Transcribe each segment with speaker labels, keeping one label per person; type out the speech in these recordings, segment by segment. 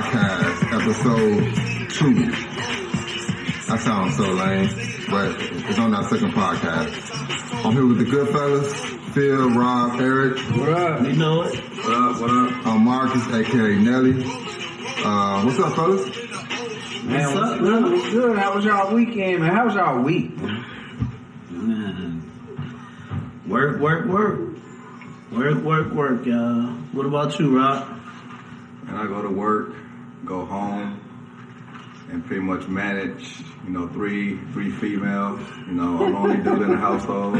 Speaker 1: Podcast, episode 2. That sounds so lame, but it's on our second podcast. I'm here with the good fellas, Phil, Rob, Eric.
Speaker 2: What up? You know it.
Speaker 3: What up? What up?
Speaker 1: I'm Marcus, aka Nelly. What's up, fellas?
Speaker 2: Man, what's good? What's good? How was y'all weekend, man? How was y'all week?
Speaker 3: Man. Work, y'all. What about you, Rob?
Speaker 4: And I go to work, go home, and pretty much manage, three females. I'm only dude in the household.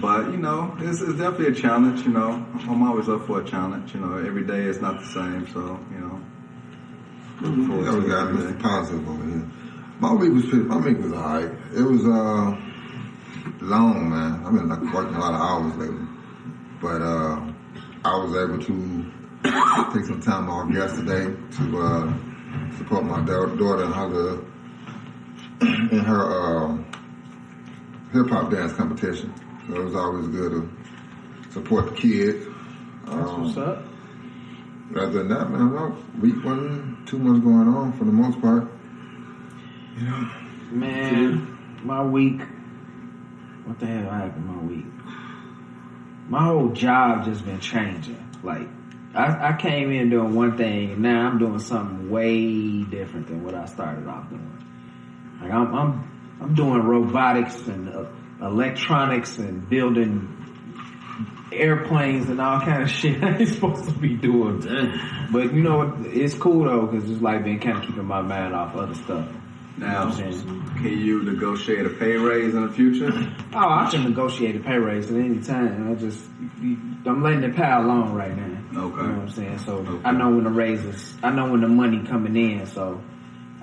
Speaker 4: But, it's definitely a challenge, I'm always up for a challenge, every day is not the same, so,
Speaker 1: We got Mr. Positive over here. My week was alright. It was long, man. I've been working a lot of hours lately. But I was able to take some time off yesterday to support my daughter in her hip-hop dance competition. So it was always good to support the kids.
Speaker 2: That's what's up.
Speaker 1: Other than that, man, week wasn't too much going on for the most part.
Speaker 2: Man, my week, what the hell happened my week? My whole job just been changing. Like, I came in doing one thing, and now I'm doing something way different than what I started off doing. Like, I'm doing robotics and electronics and building airplanes and all kind of shit I ain't supposed to be doing. But it's cool though, because it's like been kind of keeping my mind off other stuff.
Speaker 4: Now, can you negotiate a pay raise in the future?
Speaker 2: Oh, I can negotiate a pay raise at any time. I'm letting it pile on right now.
Speaker 4: Okay.
Speaker 2: You know what I'm saying? So okay. I know when the raises, I know when the money coming in, so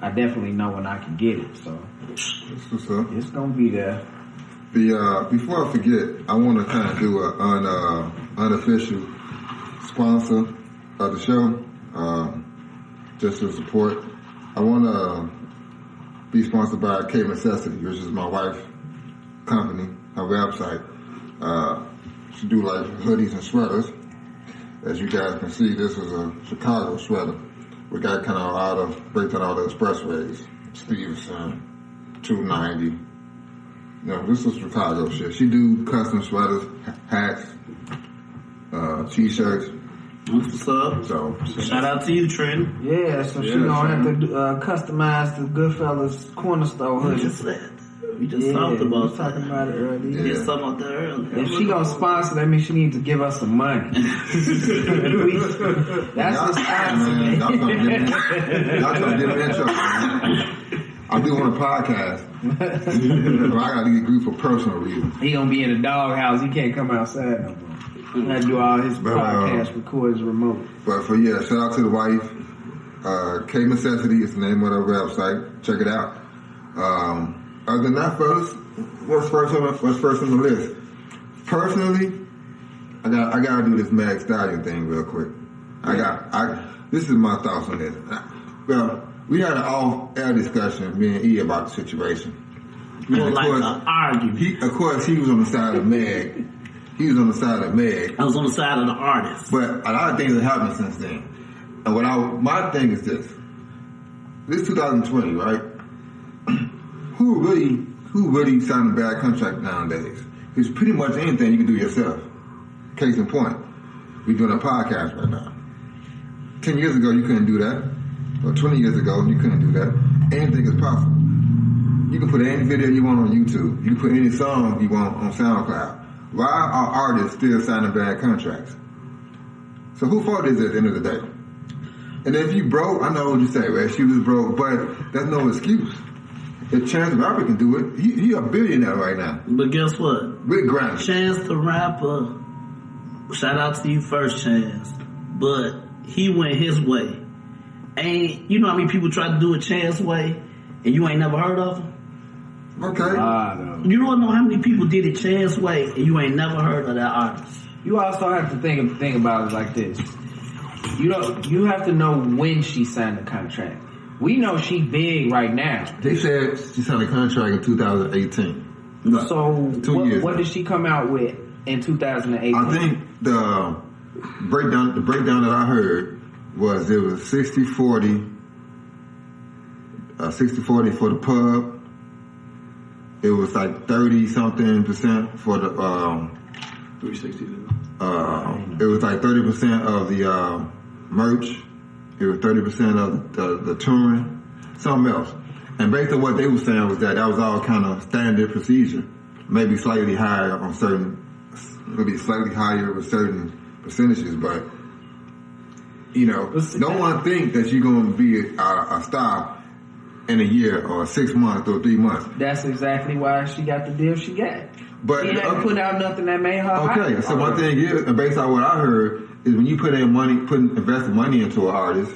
Speaker 2: I definitely know when I can get it. So
Speaker 1: that's what's up.
Speaker 2: It's gonna be there.
Speaker 1: Before I forget, I want to kind of do an unofficial sponsor of the show, just to support. I want to be sponsored by K Necessity, which is my wife's company, her website. She do like hoodies and sweaters. As you guys can see, this is a Chicago sweater. We got kind of breaks down all the expressways. Stevenson, 290. This is Chicago shit. She do custom sweaters, hats, t-shirts.
Speaker 3: What's up?
Speaker 1: So
Speaker 3: shout out to you, Trent.
Speaker 2: Yeah, so she gonna have to customize the Goodfellas CornaStore hoodie.
Speaker 3: We just talked about
Speaker 2: it earlier.
Speaker 3: You did something about that earlier.
Speaker 2: If she gonna sponsor, that means she needs to give us some money. That's the sponsor.
Speaker 1: Y'all gonna get me in trouble. I'm doing a podcast. I gotta get group for personal reasons.
Speaker 2: He gonna be in the doghouse. He can't come outside no more. He gotta do all his podcast recordings remote.
Speaker 1: But shout out to the wife. K Necessity is the name of her website. Check it out. Other than that, fellas, what's first on the list? Personally, I gotta do this Meg Thee Stallion thing real quick. This is my thoughts on this. Well, we had an off-air discussion, me and E, about the situation.
Speaker 3: More like an argument.
Speaker 1: Of course, he was on the side of Meg. He was on the side of Meg.
Speaker 3: I was on the side of the artist.
Speaker 1: But a lot of things have happened since then. And my thing is this. This 2020, right? Who really signed a bad contract nowadays? It's pretty much anything you can do yourself. Case in point, we're doing a podcast right now. 10 years ago, you couldn't do that. Or 20 years ago, you couldn't do that. Anything is possible. You can put any video you want on YouTube. You can put any song you want on SoundCloud. Why are artists still signing bad contracts? So whose fault is it at the end of the day? And if you broke, I know what you say, right? She was broke, but that's no excuse. If Chance the Rapper can do it, he a billionaire right now.
Speaker 3: But guess what?
Speaker 1: With Grammy.
Speaker 3: Chance the Rapper, shout out to you first, Chance. But he went his way. And you know how many people try to do it Chance way, and you ain't never heard of him?
Speaker 1: Okay.
Speaker 3: You don't know how many people did it Chance way, and you ain't never heard of that artist.
Speaker 2: You also have to think about it like this. You have to know when she signed the contract. We know she big right now.
Speaker 1: They said she signed a contract in 2018.
Speaker 2: So what did she come out with in 2018?
Speaker 1: I think the breakdown that I heard was 60-40. 60-40 for the pub. It was like 30-something% for the
Speaker 4: 360.
Speaker 1: It was like 30% of the merch. It was 30% of the touring. Something else. And based on what they were saying was that was all kind of standard procedure. Maybe slightly higher on certain, maybe slightly higher with certain percentages, but don't want to think that you're going to be a star in a year or 6 months or 3 months.
Speaker 2: That's exactly why she got the deal she got.
Speaker 1: But
Speaker 2: she hadn't put out nothing that made her
Speaker 1: okay,
Speaker 2: hot.
Speaker 1: so my thing is, and based on what I heard, is when you investing money into an artist,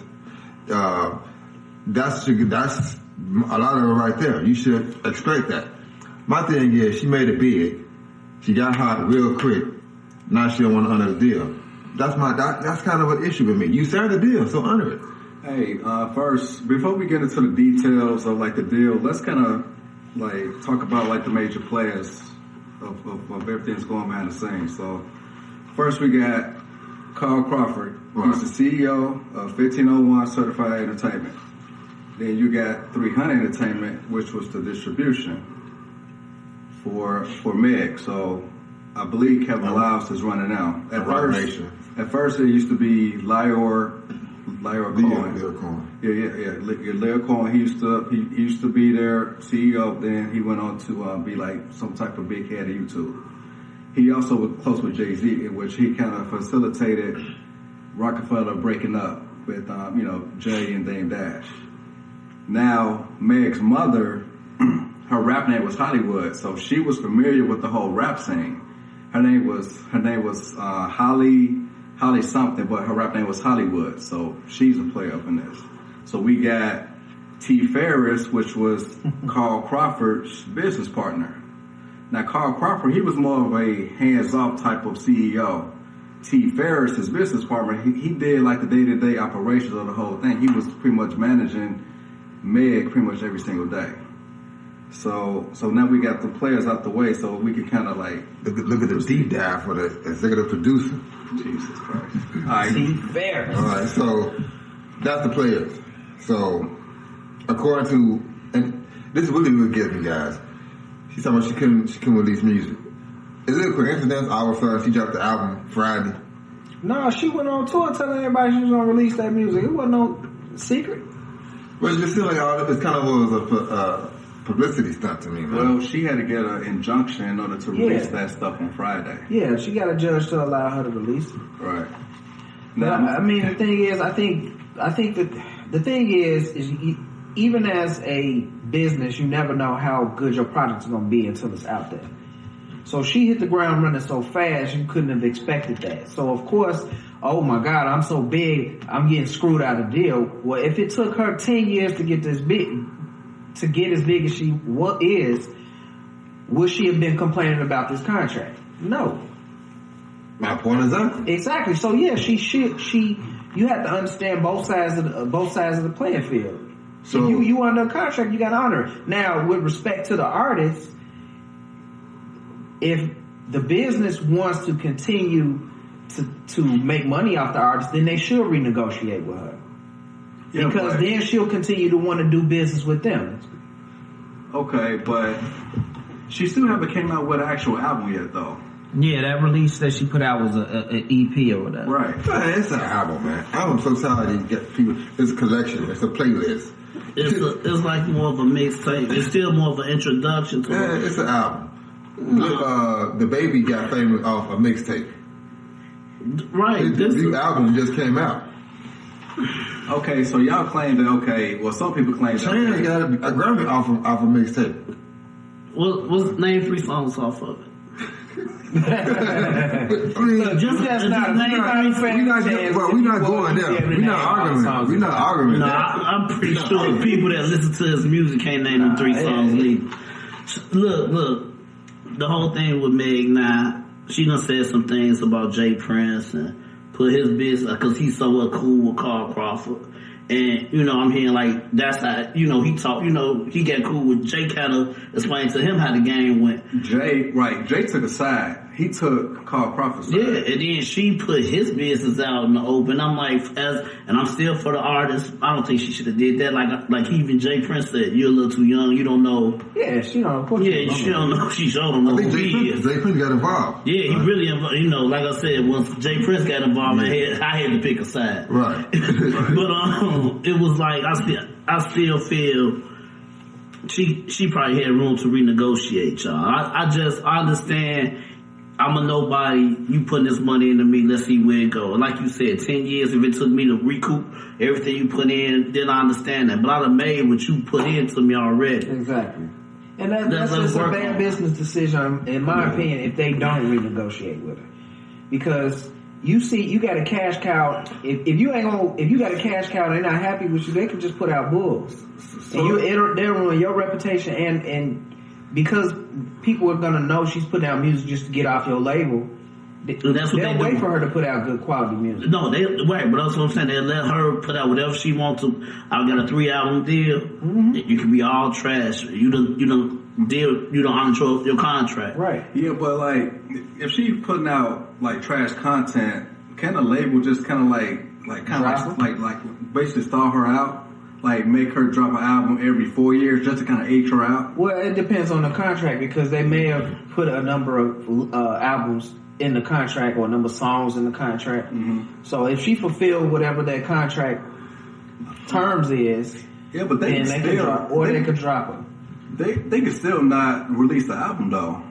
Speaker 1: that's a lot of it right there. You should expect that. My thing is, she made it big. She got hot real quick. Now she don't want to honor the deal. That's kind of an issue with me. You signed the deal, so honor it.
Speaker 4: Hey, first, before we get into the details of like the deal, let's kind of like talk about like the major players of everything that's going behind the scenes. So, first we got Carl Crawford, who's the CEO of 1501 Certified Entertainment. Then you got 300 Entertainment, which was the distribution for Meg. So I believe Kevin Lyles is running now. At first it used to be Lyor Cohen. Yeah. Lyor Cohen. He used to be their CEO. Then he went on to be like some type of big head of YouTube. He also was close with Jay-Z, in which he kind of facilitated Rockefeller breaking up with Jay and Dame Dash. Now Meg's mother, her rap name was Hollywood, so she was familiar with the whole rap scene. Her name was Holly something, but her rap name was Hollywood, so she's a player up in this. So we got T. Ferris, which was Carl Crawford's business partner. Now Carl Crawford, he was more of a hands-off type of CEO. T. Ferris, his business partner, he did like the day-to-day operations of the whole thing. He was pretty much managing Meg pretty much every single day. So now we got the players out the way, so we can kind of like
Speaker 1: look at the deep dive for the executive producer.
Speaker 4: Jesus Christ!
Speaker 2: All right,
Speaker 1: so that's the players. So according to, and this is really what gets me, guys. She's talking about she couldn't release music. Is it a coincidence? All of a sudden she dropped the album Friday.
Speaker 2: No, she went on tour telling everybody she was gonna release that music. It wasn't no secret.
Speaker 1: Well, it just seemed like it kind of was a publicity stunt to me, man.
Speaker 4: Well, she had to get an injunction in order to release that stuff on Friday.
Speaker 2: Yeah, she got a judge to allow her to release it.
Speaker 4: Right.
Speaker 2: Now, I mean, the thing is, I think that the thing is even as a business, you never know how good your product is going to be until it's out there. So she hit the ground running so fast, you couldn't have expected that. So of course, oh my God, I'm so big, I'm getting screwed out of the deal. Well, if it took her 10 years to get this big, to get as big as she is, would she have been complaining about this contract? No.
Speaker 1: My point is that.
Speaker 2: Exactly. So yeah, you have to understand both sides of the playing field. So you under a contract, you got to honor it. Now, with respect to the artist, if the business wants to continue to make money off the artist, then they should renegotiate with her.
Speaker 4: Yeah,
Speaker 2: because then she'll continue to want to do business with them.
Speaker 4: Okay, but she still haven't came out with an actual album yet, though.
Speaker 2: Yeah, that release that she put out was an EP or whatever.
Speaker 4: Right.
Speaker 1: Man, it's an album, man. I'm so tired of get people. It's a collection. It's a playlist.
Speaker 3: It's like more of a mixtape. It's still more of an introduction to it.
Speaker 1: It's an album. Look, the baby got famous off a mixtape.
Speaker 3: Right.
Speaker 1: This album just came out.
Speaker 4: Okay, so y'all claim that, well, some people claim that.
Speaker 1: Chance got a Grammy off a mixtape.
Speaker 3: What's name 3 songs off of it?
Speaker 1: I mean,
Speaker 2: we're not
Speaker 1: going there. We're not arguing.
Speaker 3: No, I'm pretty sure people that listen to his music can't name them 3 songs either. Look, the whole thing with Meg now, she done said some things about Jay Prince and put his business, because he's somewhat cool with Carl Crawford. And, I'm hearing like, that's how, he talked, he got cool with Jay, kind of explained to him how the game went.
Speaker 4: Jay took a side. he called Prophesy.
Speaker 3: Yeah, and then she put his business out in the open. I'm like, and I'm still for the artist. I don't think she should have did that. Like even Jay Prince said, you're a little too young. You don't know.
Speaker 2: Yeah, she don't.
Speaker 3: Yeah, she don't know. She sure don't know
Speaker 1: I think
Speaker 3: who he is.
Speaker 1: Jay Prince got involved.
Speaker 3: Yeah, he really involved. You know, like I said, once Jay Prince got involved, I had to pick a side.
Speaker 1: Right.
Speaker 3: But it was like I still feel she probably had room to renegotiate, y'all. I understand. I'm a nobody. You putting this money into me. Let's see where it goes. Like you said, 10 years. If it took me to recoup everything you put in, then I understand that. But I'd have made what you put into me already.
Speaker 2: Exactly. And that's just a bad business decision, in my opinion, if they don't renegotiate with her. Because you got a cash cow. If you got a cash cow, they're not happy with you. They can just put out bulls, and they'll ruin your reputation. And because people are gonna know she's putting out music just to get off your label, they'll wait for her to put out good quality music.
Speaker 3: No, right, but that's what I'm saying. They let her put out whatever she wants to. I got a 3-album deal. Mm-hmm. You can be all trash. You don't honor your contract.
Speaker 2: Right.
Speaker 4: Yeah, but like if she's putting out like trash content, can the label just kind of basically stall her out? Like make her drop an album every 4 years just to kind of age her out?
Speaker 2: Well, it depends on the contract because they may have put a number of albums in the contract or a number of songs in the contract. Mm-hmm. So if she fulfilled whatever that contract terms is,
Speaker 4: yeah, but they
Speaker 2: could drop her.
Speaker 4: They could still not release the album though.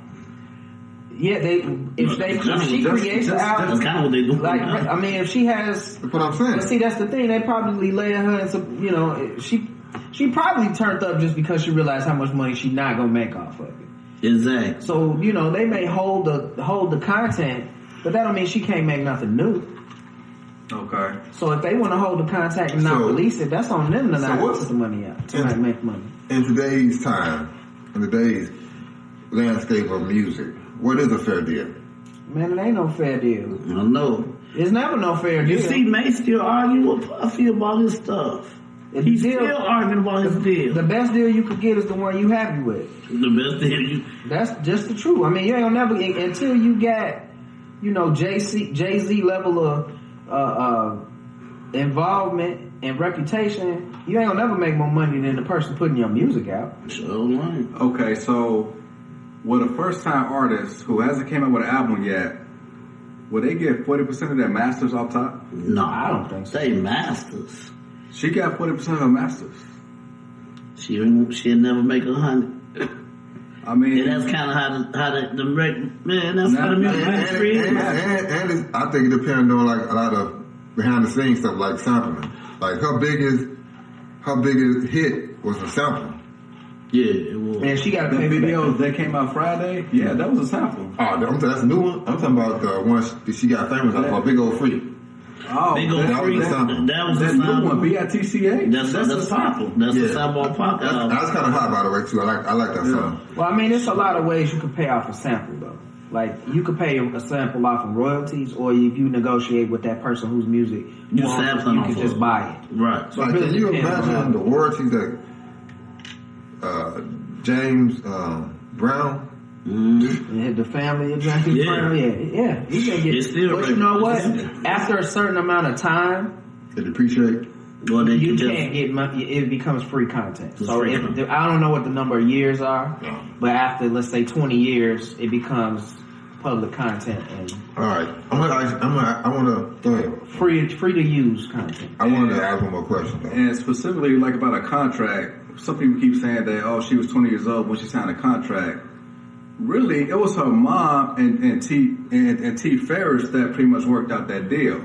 Speaker 2: Yeah, if she creates the album,
Speaker 3: that's kind of what they do.
Speaker 2: Like, I mean, if she has,
Speaker 1: that's what I'm saying.
Speaker 2: See, that's the thing. They probably lay her in some, she probably turned up just because she realized how much money she's not gonna make off of it.
Speaker 3: Exactly.
Speaker 2: So they may hold the content, but that don't mean she can't make nothing new.
Speaker 4: Okay.
Speaker 2: So if they want to hold the contact and not release it, that's on them to not put the money out to not make money.
Speaker 1: In today's time, in today's landscape of music, what is a fair deal?
Speaker 2: Man, it ain't no fair deal.
Speaker 3: I don't know.
Speaker 2: It's never no fair deal.
Speaker 3: You see May still arguing with Puffy about his stuff. He's still arguing about his deal. The
Speaker 2: best deal you could get is the one you happy with.
Speaker 3: The best deal
Speaker 2: That's just the truth. I mean, you ain't never until you got, Jay-Z level of involvement and reputation, you ain't gonna never make more money than the person putting your music out.
Speaker 3: Sure right.
Speaker 4: Okay, so with a first time artist who hasn't came out with an album yet, will they get 40% of their masters off top?
Speaker 3: No,
Speaker 2: I don't think so.
Speaker 3: They masters.
Speaker 4: She got 40% of her masters.
Speaker 3: She'll never make 100.
Speaker 4: I mean,
Speaker 3: and that's kind of how the man. That's how the music industry is.
Speaker 1: And I think it depends on like a lot of behind the scenes stuff, like sampling. Like her biggest hit was a sample.
Speaker 3: Yeah, it was.
Speaker 2: Man, she got
Speaker 4: the videos that came out Friday. Yeah, that was a sample.
Speaker 1: Oh, that's a new one. I'm talking about the one she got famous for, Big Old Freak.
Speaker 4: Oh,
Speaker 3: Big Old Freak. That was a
Speaker 4: new one. BITCA.
Speaker 3: That's a sample. That's a sample pop.
Speaker 1: That's kind of hot, by the way, too. I like that song.
Speaker 2: Well, I mean, there's a lot of ways you can pay off a sample, though. Like, you could pay a sample off of royalties, or if you negotiate with that person whose music you can just buy it.
Speaker 3: Right.
Speaker 1: So really can you imagine the royalties that James Brown?
Speaker 2: Mm-hmm. The family of James Brown, yeah. He can get. But you know what? After a certain amount of time,
Speaker 1: it depreciates.
Speaker 2: Well, you can't get money. It becomes free content. So I don't know what the number of years are, but after let's say 20 years, it becomes public content. And
Speaker 1: all right, I want to go ahead.
Speaker 2: Free to use content.
Speaker 1: I wanted to ask one more question, though.
Speaker 4: And specifically, like about a contract. Some people keep saying that she was 20 years old when she signed a contract. Really, it was her mom and T Ferris that pretty much worked out that deal.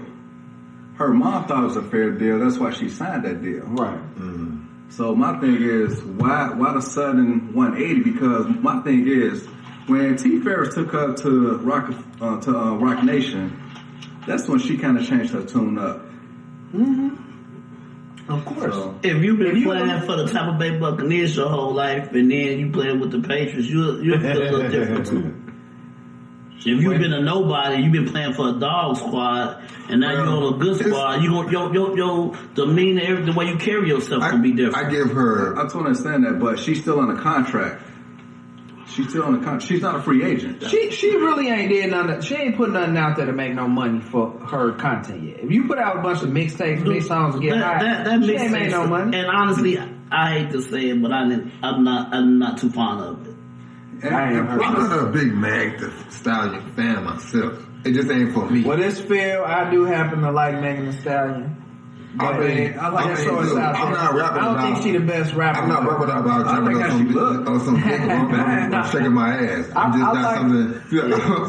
Speaker 4: Her mom thought it was a fair deal. That's why she signed that deal.
Speaker 2: Right.
Speaker 1: Mm.
Speaker 4: So my thing is, why the sudden 180? Because my thing is, when T Ferris took her to Rock Nation, that's when she kind of changed her tune up.
Speaker 2: Mm-hmm. Of course. So,
Speaker 3: if you've been playing for the Tampa Bay Buccaneers your whole life, and then you playing with the Patriots, you'll feel a little different too. If you've been a nobody, you've been playing for a dog squad, and now you're on a good squad. Your demeanor, the way you carry yourself can be different.
Speaker 1: I give her.
Speaker 4: I totally understand that, but she's still on a contract. She's still on the contract. She's not a free agent.
Speaker 2: She really ain't did nothing. She ain't put nothing out there to make no money for her content yet. If you put out a bunch of mixtapes, mix songs, and get high, she ain't made no money.
Speaker 3: And honestly, I hate to say it, but I'm not too fond of it.
Speaker 1: I'm not a big Meg Thee Stallion fan myself. It just ain't for me.
Speaker 2: Well, this Phil, I do happen to like Meg Thee Stallion.
Speaker 1: I'm not rapping
Speaker 2: I don't
Speaker 1: about.
Speaker 2: think she the best rapper.
Speaker 1: I'm not rapping about jumping on some dick or shaking my ass. I'm just not something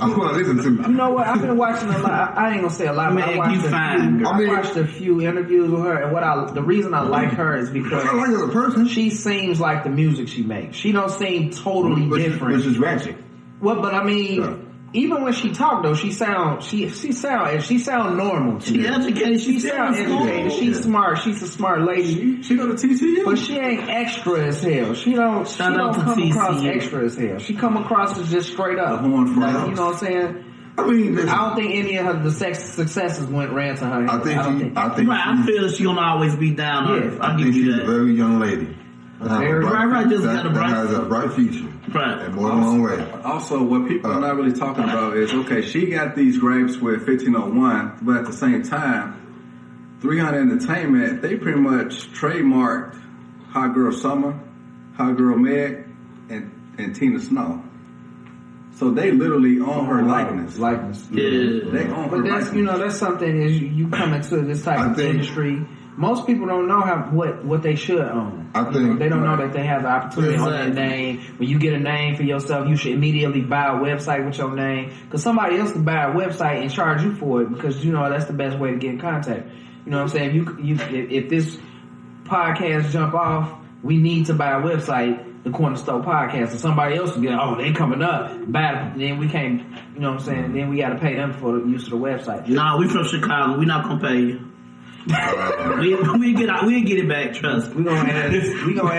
Speaker 1: I want to listen to.
Speaker 2: You know what? I've been watching a lot. I ain't gonna say a lot, but I watched a few interviews with her, and the reason I like her is because
Speaker 1: I like her as a person.
Speaker 2: She seems like the music she makes. She don't seem totally different.
Speaker 1: Which is ratchet.
Speaker 2: Well, but I mean. Even when she talk though, she sound normal.
Speaker 3: She educated. She
Speaker 2: sound educated. She's smart. She's a smart lady.
Speaker 4: She go to TCU,
Speaker 2: but she ain't extra as hell. She don't come across extra as hell. She come across as just straight up.
Speaker 4: The horn
Speaker 2: like, you know what I'm saying?
Speaker 1: I mean, listen,
Speaker 2: I don't think any of her successes ran to her.
Speaker 1: I
Speaker 3: feel she's gonna always be down.
Speaker 2: Yeah,
Speaker 1: I think she's a very young lady.
Speaker 3: Right. Just
Speaker 1: got a bright, has a bright future.
Speaker 3: Right.
Speaker 1: And more than one way.
Speaker 4: Also, what people are not really talking about is, okay, she got these grapes with 1501, but at the same time, 300 Entertainment, they pretty much trademarked Hot Girl Summer, Hot Girl Meg, and Tina Snow. So they literally own her likeness.
Speaker 3: Yeah.
Speaker 4: They own her
Speaker 2: But that's,
Speaker 4: likeness.
Speaker 2: That's something is you come into this type of industry. Most people don't know what they should own.
Speaker 1: I think
Speaker 2: they don't know that they have the opportunity on their name. When you get a name for yourself, you should immediately buy a website with your name, because somebody else can buy a website and charge you for it, because that's the best way to get in contact. You know what I'm saying? If this podcast jump off, we need to buy a website, the CornaStore Podcast, and somebody else will be like, oh, they coming up, buy it. Then we can't. You know what I'm saying? Then we got to pay them for the use of the website.
Speaker 3: Nah, we from Chicago. We not gonna pay you. we'll get it back, trust.
Speaker 2: We gonna add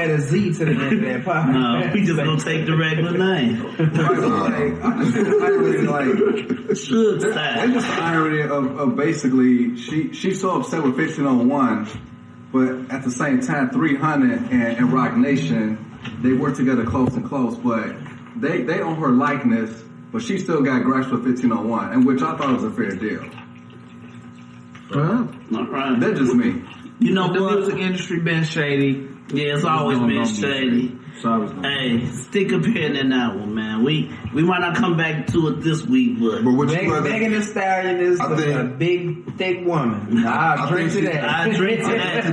Speaker 2: a Z to the end of that podcast.
Speaker 3: No, we just gonna take the regular name.
Speaker 4: It's just the irony of basically she's so upset with 1501, but at the same time 300 and Rock Nation, they work together close and close, but they own her likeness, but she still got gripes with 1501, and which I thought was a fair deal.
Speaker 3: All right.
Speaker 4: That's just me.
Speaker 3: You know
Speaker 2: the
Speaker 3: what?
Speaker 2: music industry been shady.
Speaker 3: Yeah, it's always been shady. Hey, stick a pin in that one, man. We might not come back to it this week, but
Speaker 2: Megan Thee Stallion is a big, thick woman. I drink to that.
Speaker 3: I drink to that.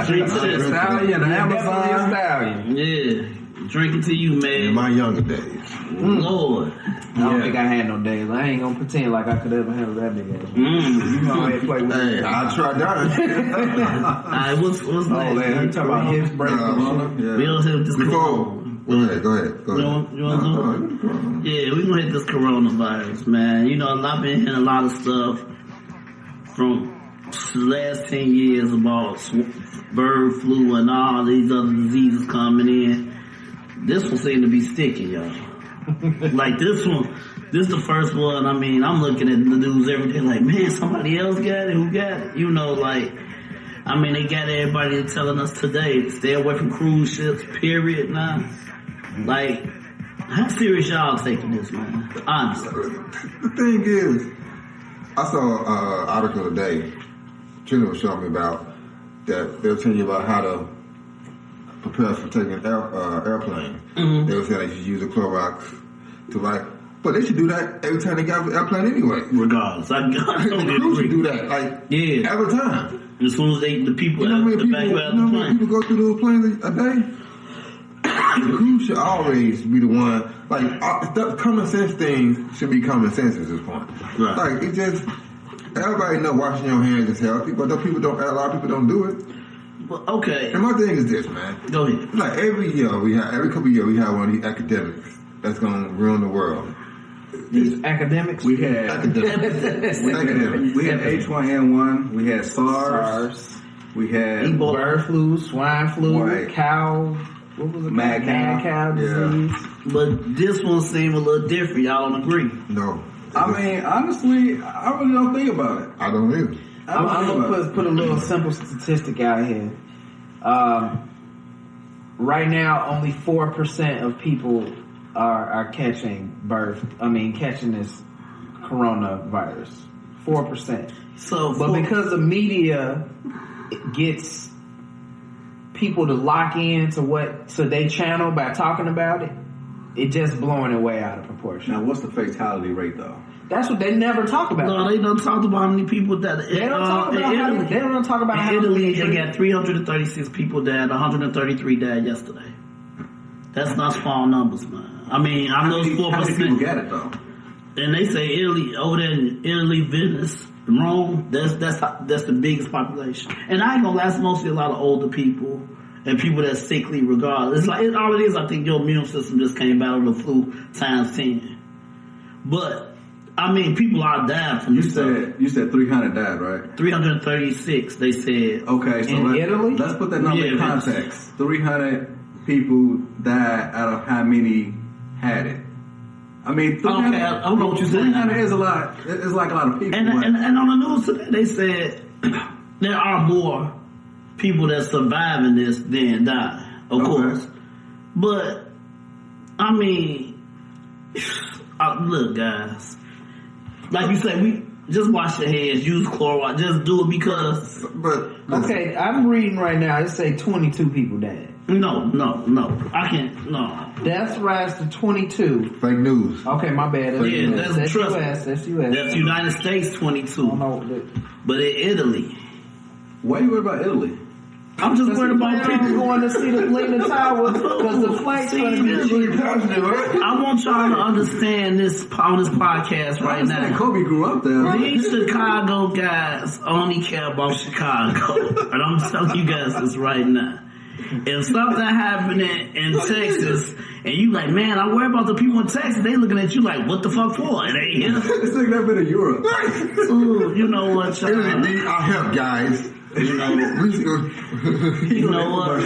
Speaker 2: Stallion, Amazon Stallion.
Speaker 3: Yeah, drinking to you, man.
Speaker 1: In my younger days.
Speaker 3: Lord.
Speaker 2: I don't think I had no days. I ain't gonna pretend like I could ever handle that big ass. You know I play with
Speaker 1: Hey, I tried that.
Speaker 3: Alright, what's next?
Speaker 2: Oh, man, you talking about hips breaking?
Speaker 3: We don't hit this
Speaker 1: Go ahead.
Speaker 3: You want to Yeah, we gonna hit this coronavirus, man. I've been hearing a lot of stuff from the last 10 years about bird flu and all these other diseases coming in. This one seemed to be sticking, y'all. Like this is the first one. I mean, I'm looking at the news every day like, man, somebody else got it. Who got it? They got everybody telling us today to stay away from cruise ships, period. Now, like, how serious y'all taking this, man? Honestly.
Speaker 1: The thing is, I saw an article today, Trina was showing me about that. They were telling you about how to prepare for taking an airplane. Mm-hmm. They were saying they should use a Clorox to but they should do that every time they got an airplane anyway.
Speaker 3: Regardless,
Speaker 1: the crew should do that, every time.
Speaker 3: As soon as the people,
Speaker 1: people go through those planes a day. The crew should always be the one. The common sense things should be common sense at this point. Right. It just everybody know washing your hands is healthy, but a lot of people don't do it.
Speaker 3: Well, okay.
Speaker 1: And my thing is this, man.
Speaker 3: Go ahead.
Speaker 1: Like every couple of years we have one of these academics that's gonna ruin the world.
Speaker 2: These academics?
Speaker 4: We had H1N1, we had SARS. We had
Speaker 2: Ebola, bird flu, swine flu, cow. What was it? Mad cow disease.
Speaker 3: But this one seemed a little different. Y'all don't agree?
Speaker 1: No.
Speaker 4: I mean, honestly, I really don't think about it.
Speaker 1: I don't either.
Speaker 2: I'm gonna put a little simple statistic out here. Right now, only 4% of people are catching this coronavirus. 4%. But because the media gets people to lock in to their channel by talking about it, it just blowing it way out of proportion.
Speaker 4: Now, what's the fatality rate though?
Speaker 2: That's what they never talk about.
Speaker 3: No, they don't talk about how many people that.
Speaker 2: They don't talk about how
Speaker 3: in Italy, they got 336 people dead. 133 died yesterday. That's not small numbers, man. I mean, I know it's 4%.
Speaker 4: How many people get it though?
Speaker 3: And they say Italy, over there in Italy, Venice, Rome, that's the biggest population. And I ain't gonna lie, it's mostly a lot of older people and people that's sickly regardless. It's like, all it is, I think your immune system just came battle the flu times 10. But, I mean, people are dying from this stuff.
Speaker 4: You said 300 died, right?
Speaker 3: 336, they said.
Speaker 4: Okay, so
Speaker 2: Italy?
Speaker 4: Let's put that number in context. 300 people died out of how many had it? I mean, 300,
Speaker 3: okay, I don't know what you're saying.
Speaker 4: 300 is a lot. It's like a lot of people.
Speaker 3: And on the news today, they said there are more people that surviving this than die, of course. But, I mean, look, guys. Like you said, we just wash your hands, use Clorox, just do it because.
Speaker 2: Okay, I'm reading right now. It say 22 people died.
Speaker 3: No. I can't. No.
Speaker 2: Deaths rise to 22.
Speaker 1: Fake news.
Speaker 2: Okay, my bad. That's U.S. That's
Speaker 3: United States 22. But in Italy.
Speaker 4: Why are you worried about Italy?
Speaker 3: I'm just worried about people
Speaker 2: going to see the Leaning Tower because the flight's going to be cheap.
Speaker 3: I want y'all to understand this on this podcast right now.
Speaker 4: Kobe grew up there.
Speaker 3: These Chicago guys only care about Chicago. And I'm telling you guys this right now. If something happening in Texas and you like, man, I worry about the people in Texas, they looking at you like, what the fuck for? It ain't here.
Speaker 4: It's like that been in Europe.
Speaker 3: Ooh, you know what, y'all?
Speaker 1: Italy need our help, guys.
Speaker 3: You know what?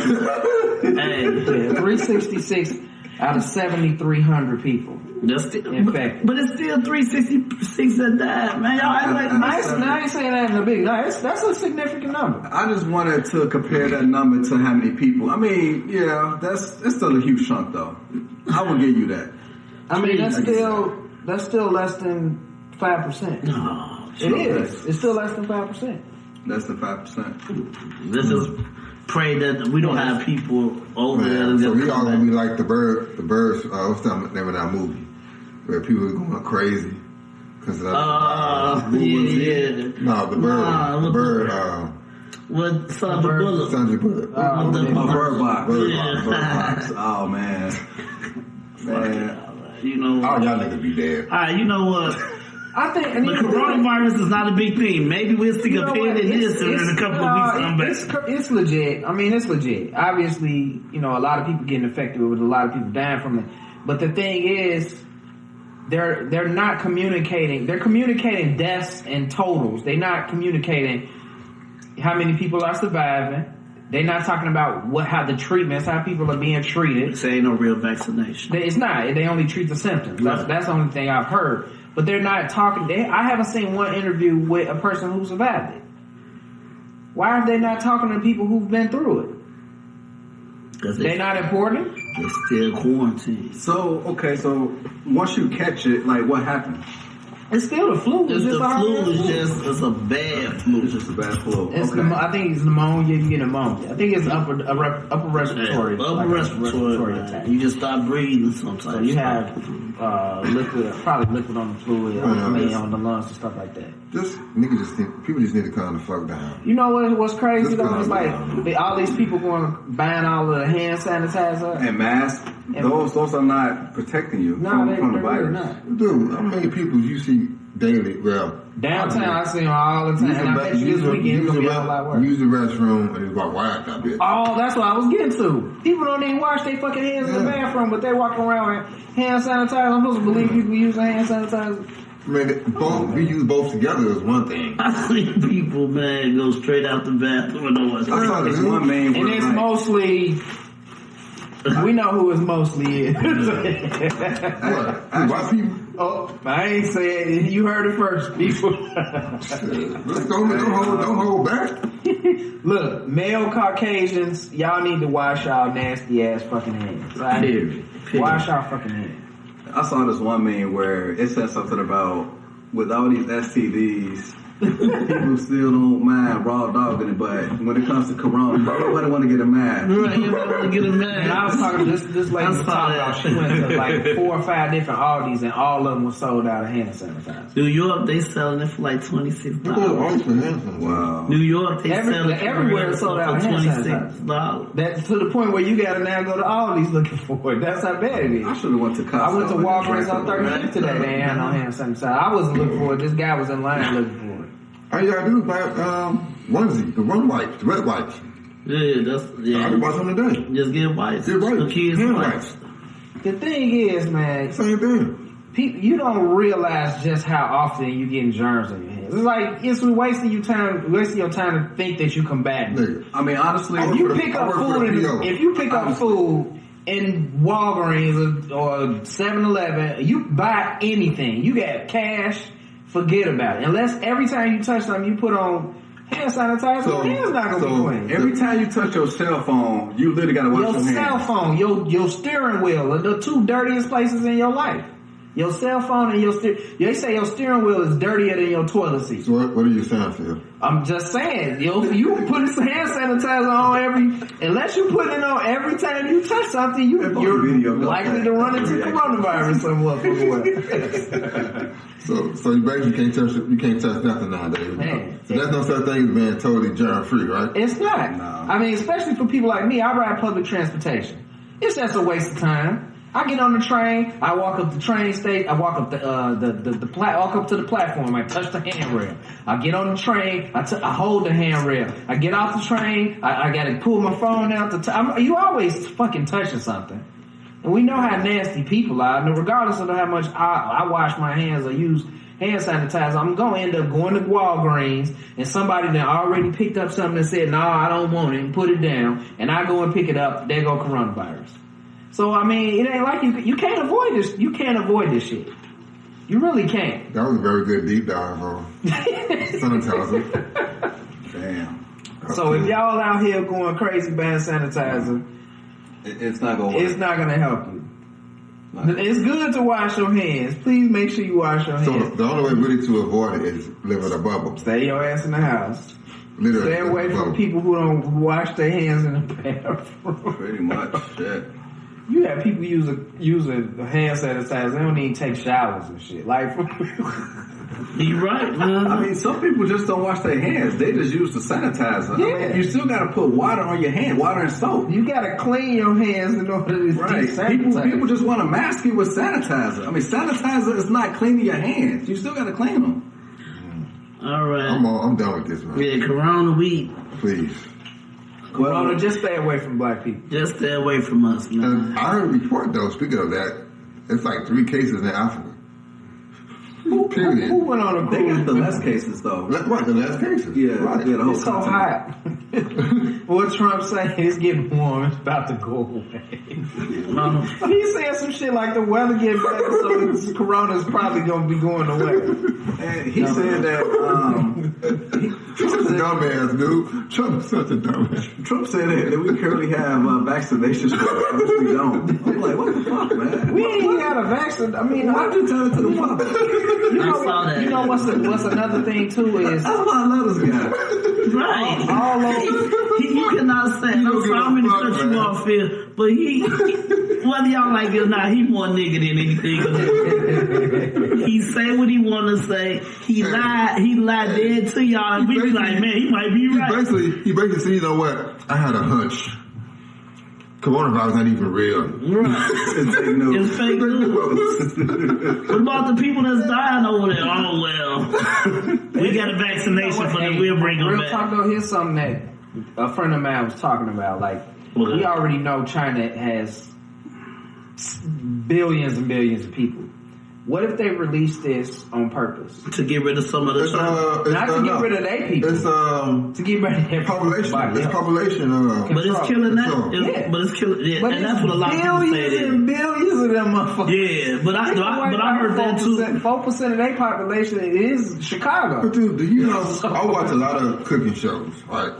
Speaker 3: Hey,
Speaker 2: 366 out of 7,300 people.
Speaker 3: Infected. But it's still 366 that died, man. Y'all act like
Speaker 2: now you saying that in the big. No, that's a significant number.
Speaker 4: I just wanted to compare that number to how many people. I mean, yeah, that's still a huge chunk, though. I will give you that.
Speaker 2: I mean, that's still less than 5%.
Speaker 3: No,
Speaker 2: it is. It's still less than 5%.
Speaker 4: Less than 5%.
Speaker 3: Let's just pray that we don't have people over there.
Speaker 1: So we all gonna be like the birds. What's the name of that movie? Where people are going crazy because of
Speaker 3: yeah.
Speaker 1: No, the bird.
Speaker 3: With Sandra Bullock.
Speaker 4: Bird Box. Oh man.
Speaker 3: You know.
Speaker 1: All y'all niggas be dead.
Speaker 3: All right, you know what?
Speaker 2: I think
Speaker 3: the coronavirus is not a big thing. Maybe we'll stick a pin in this and in a couple of weeks come back.
Speaker 2: It's legit. I mean, it's legit. Obviously, a lot of people getting affected with it, a lot of people dying from it. But the thing is, they're not communicating. They're communicating deaths and totals. They're not communicating how many people are surviving. They're not talking about how the treatments, how people are being treated.
Speaker 3: This ain't no real vaccination.
Speaker 2: It's not. They only treat the symptoms. That's the only thing I've heard. But they're not talking. I haven't seen one interview with a person who survived it. Why are they not talking to people who've been through it? Because they're not important?
Speaker 3: They're still quarantined.
Speaker 4: So once you catch it, like what happens?
Speaker 2: It's still the flu.
Speaker 3: It's a bad flu.
Speaker 4: It's just a bad flu.
Speaker 2: I think it's pneumonia. You get pneumonia. I think it's upper respiratory.
Speaker 3: Upper respiratory attack. You just stop breathing sometimes.
Speaker 2: So you have probably liquid on the fluid, on the lungs and stuff like that.
Speaker 1: People just need to calm the fuck down.
Speaker 2: You know what's crazy though? It's like all these people buying all the hand sanitizer
Speaker 4: and masks. Those are not protecting you from the virus.
Speaker 2: Not.
Speaker 1: Dude, how many people you see daily? Well,
Speaker 2: downtown I see them all the time. And I bet you this weekend it's gonna be a lot worse.
Speaker 1: Use the restroom and it's about whack that bitch.
Speaker 2: Oh, that's what I was getting to. People don't even wash their fucking hands in the bathroom, but they walk around with hand sanitizer. I'm supposed to believe people using hand sanitizer.
Speaker 1: We use both together is one thing.
Speaker 3: I see people, man, go straight out the bathroom and no one's
Speaker 4: one main.
Speaker 2: And it's mostly We know who it mostly is.
Speaker 1: White people.
Speaker 2: Oh, I ain't saying you heard it first, people.
Speaker 1: Let's go. Don't hold back.
Speaker 2: Look, male Caucasians, y'all need to wash y'all nasty ass fucking hands. Right?
Speaker 3: Period.
Speaker 2: Wash y'all fucking hands.
Speaker 4: I saw this one meme where it said something about with all these STDs, people still don't mind raw dogging it, but when it comes to Corona, nobody want to get a mad.
Speaker 2: And I was talking this lady was talking about she went to like 4 or 5 different Aldis and all of them were sold out of hand sanitizer.
Speaker 3: New York, they selling it for like $26.
Speaker 4: Wow.
Speaker 3: New York, they selling it
Speaker 2: everywhere sold out of hand
Speaker 3: $26.
Speaker 2: That's to the point where you gotta now go to Aldi's looking for it. That's how bad it is.
Speaker 4: I should have went to Costco.
Speaker 2: I went to Walgreens on 35th today. They ain't had no hand sanitizer. I wasn't looking for it. This guy was in line looking for it.
Speaker 1: All you gotta do is buy onesie, the one wipes, the wet wipes.
Speaker 3: Yeah,
Speaker 1: I can buy some today.
Speaker 3: Just get wipes.
Speaker 1: Get wipes.
Speaker 3: The kids
Speaker 1: Hand
Speaker 3: wipes.
Speaker 2: The thing is, man,
Speaker 1: Same thing.
Speaker 2: people, you don't realize just how often you getting germs in your hands. It's like it's wasting your time to think that you combating.
Speaker 1: Nigga.
Speaker 4: I mean, honestly,
Speaker 2: If you pick up food in Walgreens or 7-Eleven, you buy anything, you got cash, forget about it. Unless every time you touch something, you put on hand sanitizer, your hands not gonna be clean.
Speaker 4: Every time you touch your cell phone, you literally gotta wash your hands.
Speaker 2: Your cell phone, your steering wheel are the 2 dirtiest places in your life. Your cell phone and they say your steering wheel is dirtier than your toilet seat.
Speaker 1: So what are you saying, Phil?
Speaker 2: I'm just saying, you put some hand sanitizer on unless you put it on every time you touch something, you're likely to run into coronavirus somewhere.
Speaker 1: So you basically can't touch nothing nowadays.
Speaker 2: Man.
Speaker 1: So there's no such thing as being totally germ free, right?
Speaker 2: It's not.
Speaker 4: No.
Speaker 2: I mean, especially for people like me, I ride public transportation. It's just a waste of time. I get on the train, I walk up the train station, I walk up walk up to the platform, I touch the handrail. I get on the train, I hold the handrail. I get off the train, I gotta pull my phone out. You always fucking touching something. And we know how nasty people are, and regardless of how much I wash my hands or use hand sanitizer, I'm gonna end up going to Walgreens and somebody that already picked up something and said, "No, I don't want it," and put it down, and I go and pick it up, there go coronavirus. So, I mean, it ain't like you can't avoid this. You can't avoid this shit. You really can't.
Speaker 1: That was a very good deep dive on sanitizer.
Speaker 4: Damn.
Speaker 2: So if y'all out here going crazy buying sanitizer,
Speaker 4: it's not gonna work.
Speaker 2: It's not gonna help you. It's good to wash your hands. Please make sure you wash your hands.
Speaker 1: So the only way really to avoid it is live in a bubble.
Speaker 2: Stay your ass in the house.
Speaker 1: Literally,
Speaker 2: stay away from people who don't wash their hands in the bathroom.
Speaker 4: Pretty much, shit.
Speaker 2: You have people use a hand sanitizer. They don't even take showers and shit. Like,
Speaker 3: you right, man.
Speaker 4: I mean, some people just don't wash their hands. They just use the sanitizer.
Speaker 2: Yeah.
Speaker 4: I mean, you still got to put water on your hand, water and soap.
Speaker 2: You got to clean your hands in order to desanitize.
Speaker 4: People just want to mask it with sanitizer. I mean, sanitizer is not cleaning your hands. You still got to clean them.
Speaker 3: All right.
Speaker 1: I'm done with this, man.
Speaker 3: Yeah, Corona week.
Speaker 1: Please.
Speaker 2: Corona, just stay away from black people.
Speaker 3: Just stay away from us, man.
Speaker 1: I heard a report, though, speaking of that, it's like 3 cases in Africa. Period.
Speaker 2: Who went on a cruise?
Speaker 4: They got the less cases, though.
Speaker 1: Right, the less cases.
Speaker 4: Yeah,
Speaker 1: right.
Speaker 4: Yeah, the whole
Speaker 2: It's so hot. What Trump saying, it's getting warm, it's about to go away. He said some shit like the weather getting better, so this Corona's probably going to be going away.
Speaker 4: And he said that...
Speaker 1: Trump's a dumbass, dude. Trump's such a dumbass.
Speaker 4: Trump said that we currently have vaccinations for it, which we don't. I'm like, what the fuck, man?
Speaker 2: We ain't got a vaccine. I mean,
Speaker 4: why'd you tell it to the public?
Speaker 2: You know what's another thing too is
Speaker 4: that's why I love this guy.
Speaker 3: Right.
Speaker 2: All over.
Speaker 3: You cannot say, I'm sorry to cut you off here, but whether y'all like it or not, he more nigga than anything. He say what he want to say. He lied dead to y'all, and we be like, man, he might be right.
Speaker 1: He basically said, you know what? I had a hunch. Coronavirus not even real.
Speaker 3: Right. It's fake news. What about the people that's dying over there? Oh, well. We got a vaccination for them. We'll bring them
Speaker 2: real
Speaker 3: back.
Speaker 2: Talk though, here's something that a friend of mine was talking about. Like, we already know China has billions and billions of people. What if they release this on purpose?
Speaker 3: To get rid of some of the
Speaker 2: Not to get rid of their people.
Speaker 1: It's
Speaker 2: to get rid of their
Speaker 1: population. It's population.
Speaker 3: But it's killing that. But it's killing. Yeah, and that's what a lot of people say.
Speaker 2: Billions and billions of them motherfuckers.
Speaker 3: Yeah, but I heard that too.
Speaker 2: 4% of their population is Chicago.
Speaker 1: But dude, do you know? I watch a lot of cooking shows, right?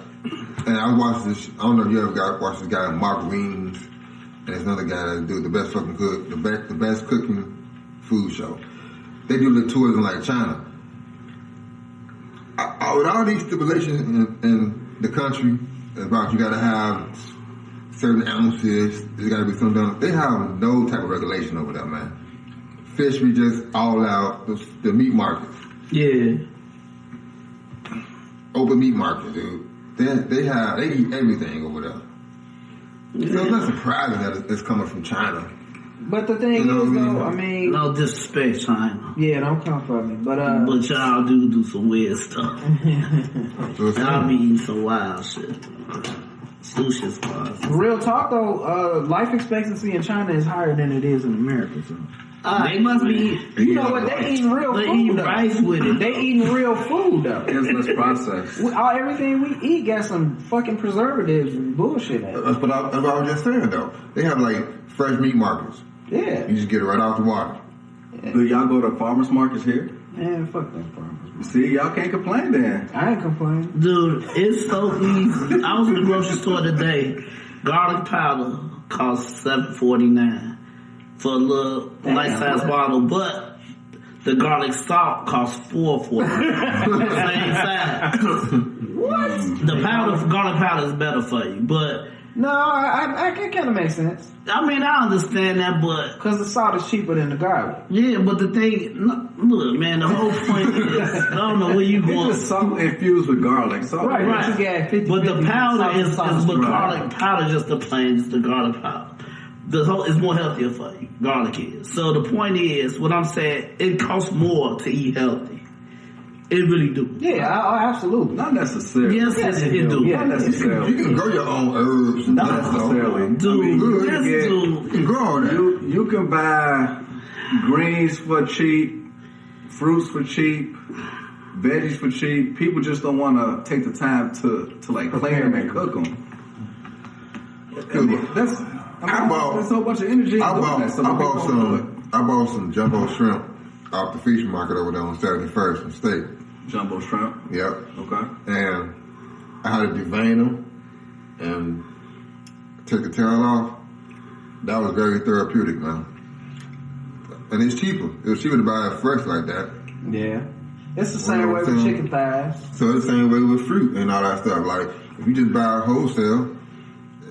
Speaker 1: And I watched this. I don't know if you ever watched this guy Mark Weens, and there's another guy that do the best fucking cook, the best cooking food show. They do the tours in like China. With all these stipulations in the country about you got to have certain ounces, there's got to be something done. They have no type of regulation over that, man. Fish be just all out. The meat markets.
Speaker 3: Yeah.
Speaker 1: Open meat market, dude. They eat everything over there. Yeah. So it's not surprising that it's coming from China.
Speaker 2: But the thing is, though, I mean...
Speaker 3: No disrespect, China.
Speaker 2: Yeah, don't come for me. But
Speaker 3: y'all do some weird stuff. Y'all be eating some wild shit. Sushi's wild.
Speaker 2: Real talk, though, life expectancy in China is higher than it is in America, so... they must be... You know what? They eating real food,
Speaker 3: eating rice with it.
Speaker 2: They eating real food, though.
Speaker 4: It's less processed.
Speaker 2: Everything we eat got some fucking preservatives and bullshit in it.
Speaker 1: That's what I was just saying, though. They have, like, fresh meat markets.
Speaker 2: Yeah.
Speaker 1: You just get it right out the water.
Speaker 2: Yeah.
Speaker 4: Do y'all go to farmers markets here?
Speaker 2: Man, fuck them farmers.
Speaker 4: See, y'all can't complain then.
Speaker 2: I ain't complaining.
Speaker 3: Dude, it's so easy. I was in the grocery store today. Garlic powder costs $7.49 for a little nice size bottle, but the garlic salt costs $4.49. Same size.
Speaker 2: What?
Speaker 3: The garlic powder is better for you, but
Speaker 2: no, I kind of makes sense.
Speaker 3: I mean, I understand that, but
Speaker 2: because the salt is cheaper than the garlic.
Speaker 3: Yeah, but the thing, look, man, the whole point is, I don't know where you going.
Speaker 4: It's just salt infused with garlic. Salt
Speaker 2: right. You get 50,
Speaker 3: but the powder is
Speaker 2: but
Speaker 3: garlic powder, just the plain, just the garlic powder. It's more healthier for you. Garlic is. So the point is, what I'm saying, it costs more to eat healthy. It really do.
Speaker 2: Yeah, absolutely.
Speaker 4: Not necessarily.
Speaker 3: Yes, it do.
Speaker 4: Yeah, not necessarily.
Speaker 1: You can grow your own herbs.
Speaker 4: Not necessarily.
Speaker 3: Dude,
Speaker 1: you can grow all that.
Speaker 4: You can buy greens for cheap, fruits for cheap, veggies for cheap. People just don't want to take the time to like clean them and cook them. I mean, that's a whole bunch of energy.
Speaker 1: I bought some jumbo shrimp off the fish market over there on 71st and State.
Speaker 4: Jumbo shrimp?
Speaker 1: Yep.
Speaker 4: Okay.
Speaker 1: And I had to devein them and take the tail off. That was very therapeutic, man. And it's cheaper. It was cheaper to buy it fresh like that.
Speaker 2: Yeah. It's the same way with chicken thighs.
Speaker 1: So it's the same way with fruit and all that stuff. Like, if you just buy wholesale,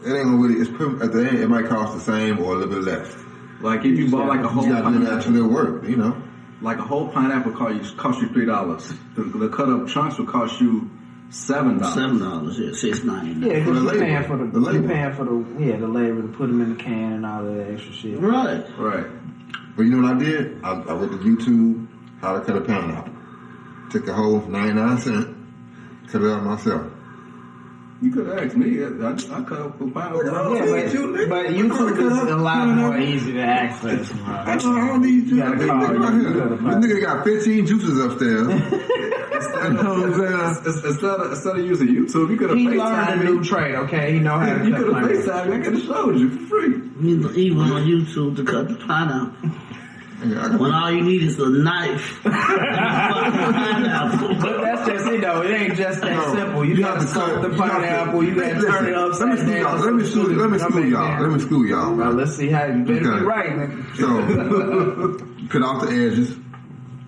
Speaker 1: it ain't gonna really, at the end, it might cost the same or a little bit less.
Speaker 4: Like if you bought like a whole
Speaker 1: pineapple. You gotta do that work, you know.
Speaker 4: Like a whole pineapple cost you $3. The cut up chunks will cost you $7.
Speaker 3: $7, yeah, $6.99.
Speaker 2: Yeah, because you're paying for
Speaker 1: the
Speaker 2: labor to put them in the can and all of that extra shit.
Speaker 3: Right.
Speaker 1: But you know what I did? I went to YouTube how to cut a pineapple. Took a whole 99 cents, cut it out myself.
Speaker 4: You could have asked me. I cut up a pineapple.
Speaker 2: But YouTube is a lot more easy to access.
Speaker 1: I don't need you. This nigga got 15 juices upstairs.
Speaker 4: Instead of using YouTube, you could have FaceTimed me.
Speaker 2: He learned a new trade, okay? He know how to cut.
Speaker 4: You could have FaceTimed me. I could have showed you for free.
Speaker 3: He went on YouTube to cut the pineapple. When all you need is a knife. But
Speaker 2: that's just it, though. It ain't just that simple. You got to cut the pineapple. You got to turn it upside down.
Speaker 1: Let me school y'all.
Speaker 2: Well, let's see how you better be right, man.
Speaker 1: So, cut off the edges.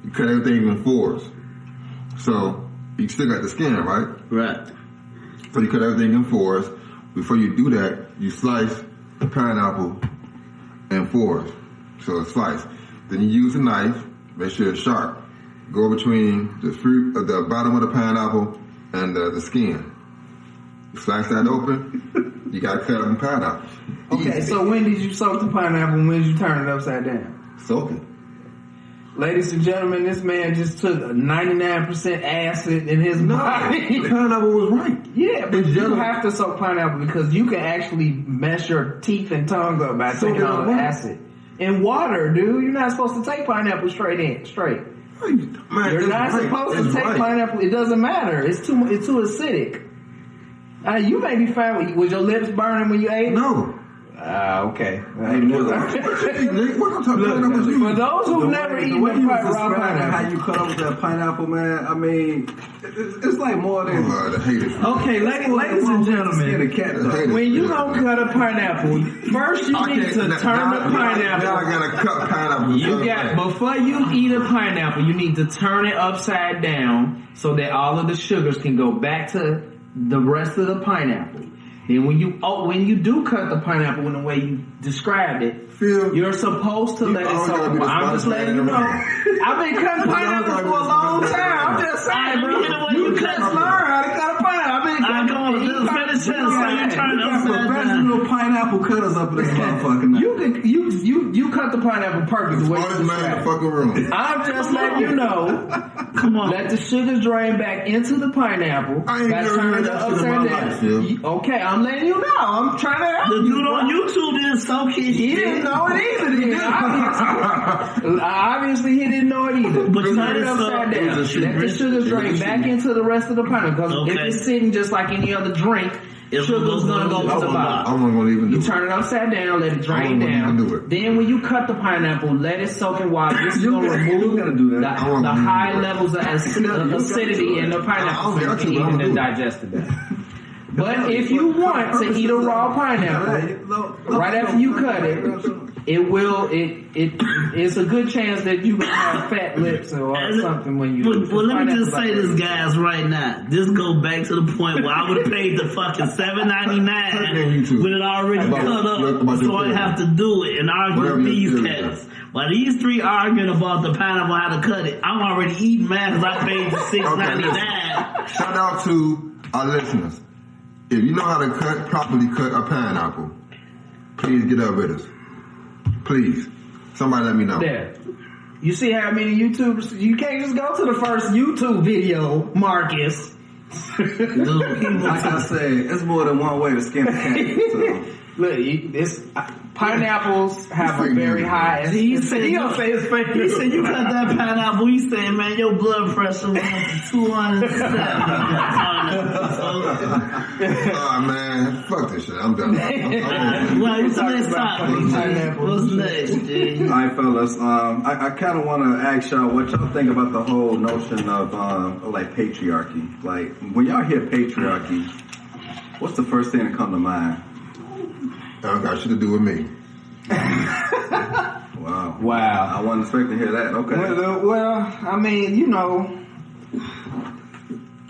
Speaker 1: You cut everything in fours. So, you still got the skin, right?
Speaker 3: Right.
Speaker 1: So, you cut everything in fours. Before you do that, you slice the pineapple in fours. So, it's sliced. Then you use a knife, make sure it's sharp. Go between the fruit, the bottom of the pineapple and the skin. You slice that open, you gotta cut them pineapples.
Speaker 2: Okay,
Speaker 1: Easy.
Speaker 2: so when did you soak the pineapple and when did you turn it upside down?
Speaker 1: Soak it.
Speaker 2: Ladies and gentlemen, this man just took 99% acid in his body.
Speaker 1: The pineapple was right.
Speaker 2: Yeah, but you have to soak pineapple because you can actually mess your teeth and tongue up by taking all the acid. in water, dude. You're not supposed to take pineapple straight.
Speaker 1: Man,
Speaker 2: You're not supposed to take pineapple. It doesn't matter. It's too acidic. You may be fine. Was your lips burning when you ate it?
Speaker 1: No.
Speaker 2: Okay.
Speaker 1: What I'm talking about?
Speaker 2: For those who've never eaten raw pineapple,
Speaker 4: how you cut up that pineapple, man. I mean, it's like more than.
Speaker 2: Okay, ladies and gentlemen, when you gonna cut a pineapple, first you need to turn the pineapple.
Speaker 1: Now I gotta cut pineapple.
Speaker 2: Before you eat a pineapple, you need to turn it upside down so that all of the sugars can go back to the rest of the pineapple. Then when you do cut the pineapple in the way you described it, you're supposed to let it soak. I'm just letting you know. I've been cutting pineapples for a long time. I'm just saying, bro. You just learn how to cut a pineapple. I've been
Speaker 4: professional pineapple cutters up in this motherfucker now.
Speaker 2: You cut the pineapple perfect the way you
Speaker 1: described it.
Speaker 2: I'm just letting you know. Come on. Let the sugars drain back into the pineapple.
Speaker 1: I ain't never heard that shit in my life,
Speaker 2: Okay, I'm letting you know. I'm trying to help
Speaker 3: you. The dude on YouTube didn't soak his shit.
Speaker 2: He didn't know it either. Obviously, he didn't know it either. But turn it upside down. Let the sugars drain back into the rest of the pineapple. Because if it's sitting just like any other drink, sugar's gonna go to the bottom.
Speaker 1: I'm not gonna even do it.
Speaker 2: You turn it upside down, let it drain down. Then when you cut the pineapple, let it soak in water. This is gonna remove the high levels of acidity in the pineapple so you can eat it and digest it. But if you want to eat a raw pineapple, right after you cut it, it's a good chance that you gonna have fat lips or something when you.
Speaker 3: Well, let me just say this, guys, right now. This go back to the point where I would have paid the fucking $7.99 when it already cut up, so I have to do it and argue with these cats. While these three arguing about the pineapple how to cut it, I'm already eating mine because I paid the $6.99.
Speaker 1: Shout out to our listeners. If you know how to properly cut a pineapple, please get up with us. Please. Somebody let me know.
Speaker 2: Yeah. You see how many YouTubers, you can't just go to the first YouTube video, Marcus.
Speaker 4: Like I said, it's more than one way to skin a cat. So.
Speaker 2: Look, pineapples have a very high.
Speaker 3: He said you cut that pineapple. He said, man, your blood pressure went to 207.
Speaker 1: Oh man, fuck this shit. I'm done.
Speaker 3: What's next topic? What's next, G?
Speaker 4: All right, fellas. I kind of want to ask y'all what y'all think about the whole notion of like patriarchy. Like when y'all hear patriarchy, what's the first thing that come to mind?
Speaker 1: That got shit to do with me.
Speaker 4: Wow.
Speaker 2: Wow.
Speaker 4: I wasn't expecting to hear that. Okay.
Speaker 2: Well, I mean, you know,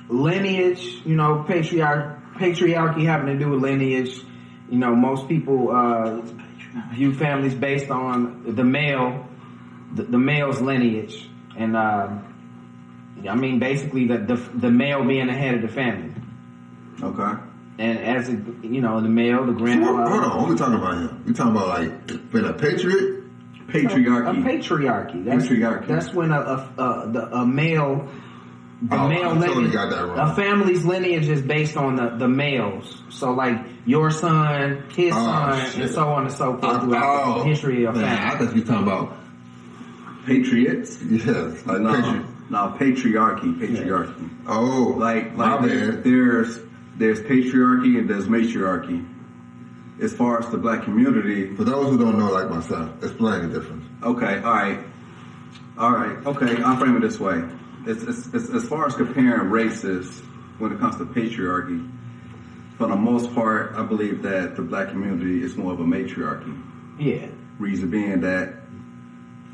Speaker 2: lineage, you know, patriarchy having to do with lineage. You know, most people view families based on the male's lineage. And, I mean, basically the male being the head of the family.
Speaker 4: Okay.
Speaker 2: And as you know, the male, the grandfather.
Speaker 1: Hold on, what we talking about here? We talking about like being a patriot?
Speaker 4: Patriarchy.
Speaker 2: A patriarchy. That's when a male. Male lineage,
Speaker 1: got that wrong.
Speaker 2: A family's lineage is based on the males. So like your son, his son, shit. And so on and so forth throughout the history of family.
Speaker 1: I thought you were talking about
Speaker 4: patriots.
Speaker 1: Yes.
Speaker 4: Patriarchy.
Speaker 1: Yeah. Oh.
Speaker 4: Like there's patriarchy and there's matriarchy. As far as the black community.
Speaker 1: For those who don't know, like myself, explain the difference.
Speaker 4: Okay, all right. Okay, I'll frame it this way. It's as far as comparing races when it comes to patriarchy, for the most part, I believe that the black community is more of a matriarchy.
Speaker 2: Yeah.
Speaker 4: Reason being that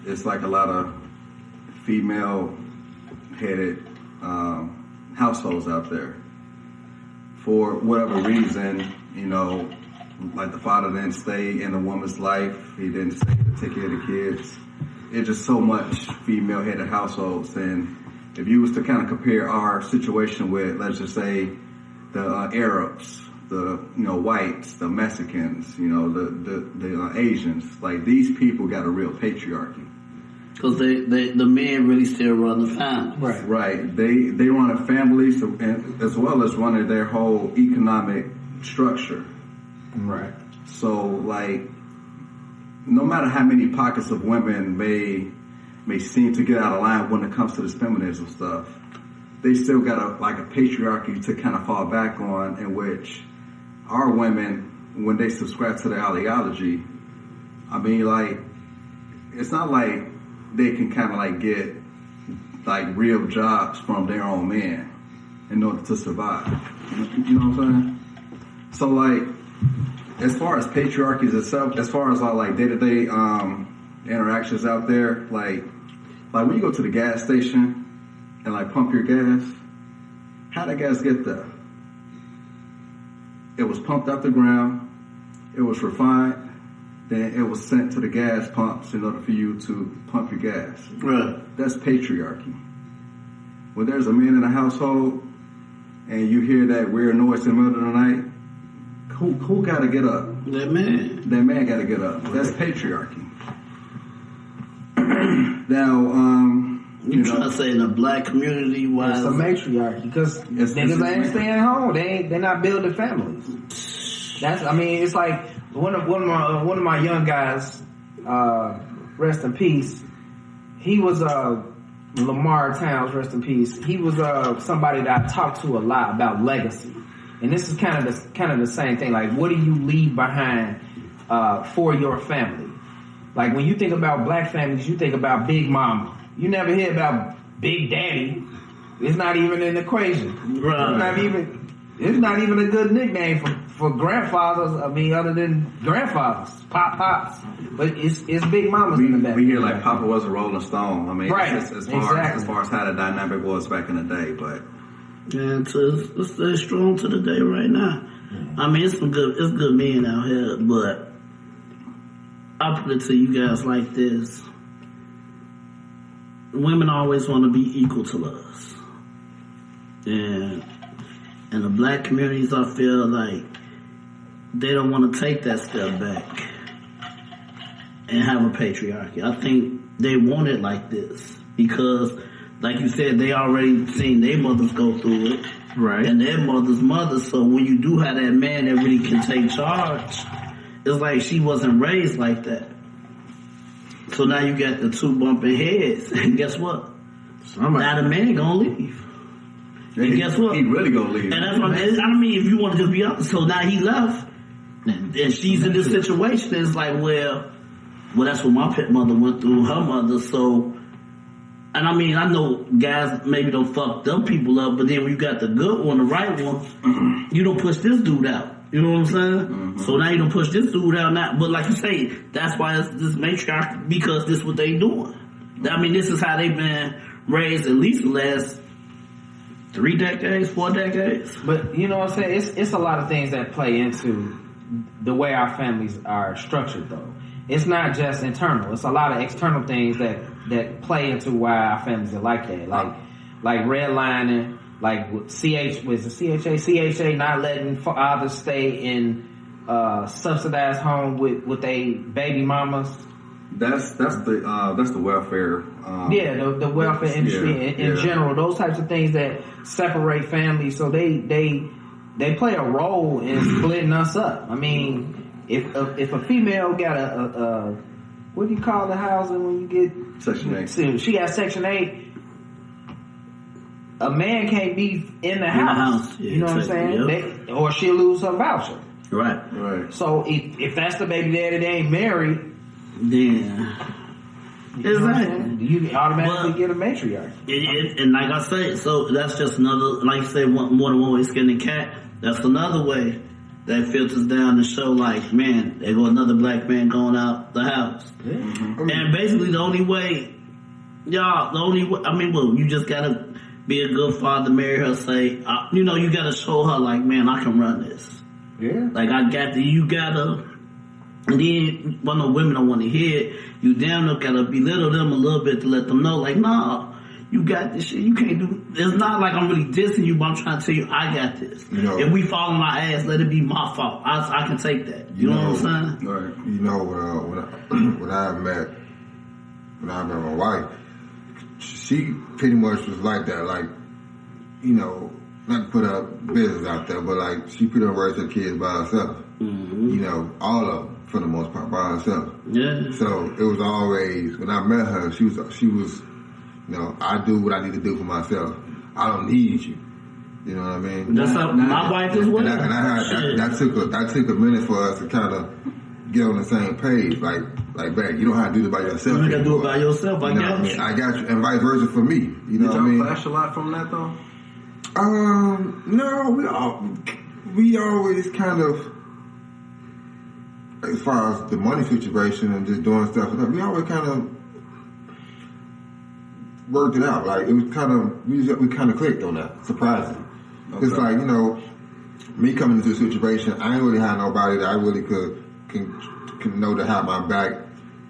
Speaker 4: it's like a lot of female-headed households out there. For whatever reason, you know, like the father didn't stay in the woman's life. He didn't stay to take care of the kids. It's just so much female-headed households. And if you was to kind of compare our situation with, let's just say, the Arabs, the whites, the Mexicans, the Asians, like these people got a real patriarchy.
Speaker 3: Because the men really still run the family.
Speaker 4: Right. They run a family as well as running their whole economic structure.
Speaker 2: Right.
Speaker 4: So, like, no matter how many pockets of women may seem to get out of line when it comes to this feminism stuff, they still got a patriarchy to kind of fall back on, in which our women, when they subscribe to their ideology, I mean, like, it's not like they can kind of like get like real jobs from their own men in order to survive. You know what I'm saying? So like, as far as patriarchies itself, as far as like day-to-day interactions out there, like when you go to the gas station and like pump your gas, how did gas get there? It was pumped out the ground, it was refined, then it was sent to the gas pumps in order for you to pump your gas.
Speaker 3: Right.
Speaker 4: That's patriarchy. When there's a man in a household and you hear that weird noise in the middle of the night, who got to get up?
Speaker 3: That man.
Speaker 4: That man got to get up. That's patriarchy. Now,
Speaker 3: you trying to say in the black community, why?
Speaker 2: It's a matriarchy because niggas ain't staying home. They're not building families. It's like one of my young guys, rest in peace. He was Lamar Towns, rest in peace. He was somebody that I talked to a lot about legacy, and this is kind of the same thing. Like, what do you leave behind for your family? Like, when you think about black families, you think about Big Mama. You never hear about Big Daddy. It's not even an equation.
Speaker 3: Right.
Speaker 2: It's not even a good nickname for grandfathers. I mean, other than grandfathers, pops. But it's Big Mamas in the back.
Speaker 4: We hear like Papa was a Rolling Stone. I mean,
Speaker 2: right.
Speaker 4: as far as how the dynamic was back in the day, but
Speaker 3: and to stay strong to the day right now. I mean, it's good men out here, but I'll put it to you guys like this. Women always want to be equal to us. And in the black communities, I feel like they don't want to take that step back and have a patriarchy. I think they want it like this because, like you said, they already seen their mothers go through it.
Speaker 2: Right.
Speaker 3: And their mother's mother. So when you do have that man that really can take charge, it's like she wasn't raised like that. So now you got the two bumping heads. And guess what? Now the man gonna leave. And guess what?
Speaker 4: He really gonna leave.
Speaker 3: And that's what I mean, if you want to just be honest. So now he left. And she's in this situation. It's like, well, that's what my pet mother went through, her mother. So, and I mean, I know guys maybe don't fuck them people up, but then when you got the good one, the right one, you don't push this dude out. You know what I'm saying? Mm-hmm. So now you don't push this dude out now. But like you say, that's why it's this matriarch, because this is what they doing. I mean, this is how they've been raised at least the last 3 decades, 4 decades.
Speaker 2: But you know what I'm saying? It's a lot of things that play into the way our families are structured, though. It's not just internal. It's a lot of external things that play into why our families are like that. Like redlining, like with CHA not letting fathers stay in subsidized home with they baby mamas.
Speaker 4: That's the welfare.
Speaker 2: The welfare industry in general. Those types of things that separate families. So they play a role in splitting us up. I mean, if a female got a what do you call the housing when you get
Speaker 4: Section 8?
Speaker 2: See, she got Section 8. A man can't be in the house.
Speaker 3: Yeah,
Speaker 2: you know what I'm saying?
Speaker 3: Yep.
Speaker 2: Or she'll lose her voucher.
Speaker 3: Right.
Speaker 2: So if that's the baby daddy, they ain't married.
Speaker 3: Yeah. Exactly.
Speaker 2: You automatically get a matriarch.
Speaker 3: And like I say, so that's just another, like you say, more than one way skinning cat. That's another way that filters down to show, like, man, there go another black man going out the house.
Speaker 2: Yeah.
Speaker 3: Mm-hmm. And basically the only way, you just gotta be a good father, marry her, say, you gotta show her, like, man, I can run this.
Speaker 2: Yeah.
Speaker 3: Like, you gotta, and then, women don't want to hear it. You damn near gotta belittle them a little bit to let them know, like, nah, you got this shit. You can't do. It's not like I'm really dissing you, but I'm trying to tell you I got this. If we fall on my ass, let it be my fault. I can take that. You know what I'm saying?
Speaker 1: Right. When I met my wife, she pretty much was like that. Like, not to put her business out there, but like she pretty much raised her kids by herself. Mm-hmm. All of them. for the most part by herself.
Speaker 3: Yeah.
Speaker 1: So it was always, when I met her, she was, you know, I do what I need to do for myself. I don't need you. You know what I mean?
Speaker 3: That's how my wife as well.
Speaker 1: And that took a minute for us to kind of get on the same page. Like, babe, you don't have to do it by yourself.
Speaker 3: You gotta do it by yourself.
Speaker 1: I got you. I got you, and vice versa for me. You know what I mean?
Speaker 4: Did y'all clash a lot from that though?
Speaker 1: No, we always kind of, as far as the money situation and just doing stuff, we always kind of worked it out. Like, it was kind of, we kind of clicked on that, surprisingly. Okay. It's like, you know, me coming into a situation, I ain't really had nobody that I really can know to have my back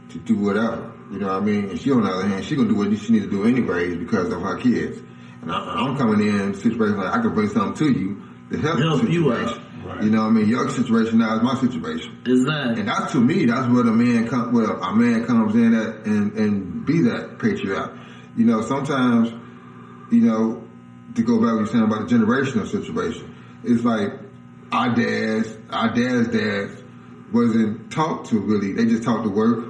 Speaker 1: to do whatever. You know what I mean? And she, on the other hand, she gonna do what she need to do anyways because of her kids. And I'm coming in a situation like, I can bring something to you to help you out. Right. You know what I mean? Your situation now is my situation.
Speaker 3: Exactly. And
Speaker 1: that's, to me, that's where a man comes in at and be that patriarch. You know, sometimes, you know, to go back to what you're saying about the generational situation, it's like our dad's dads wasn't taught to really, they just taught to work.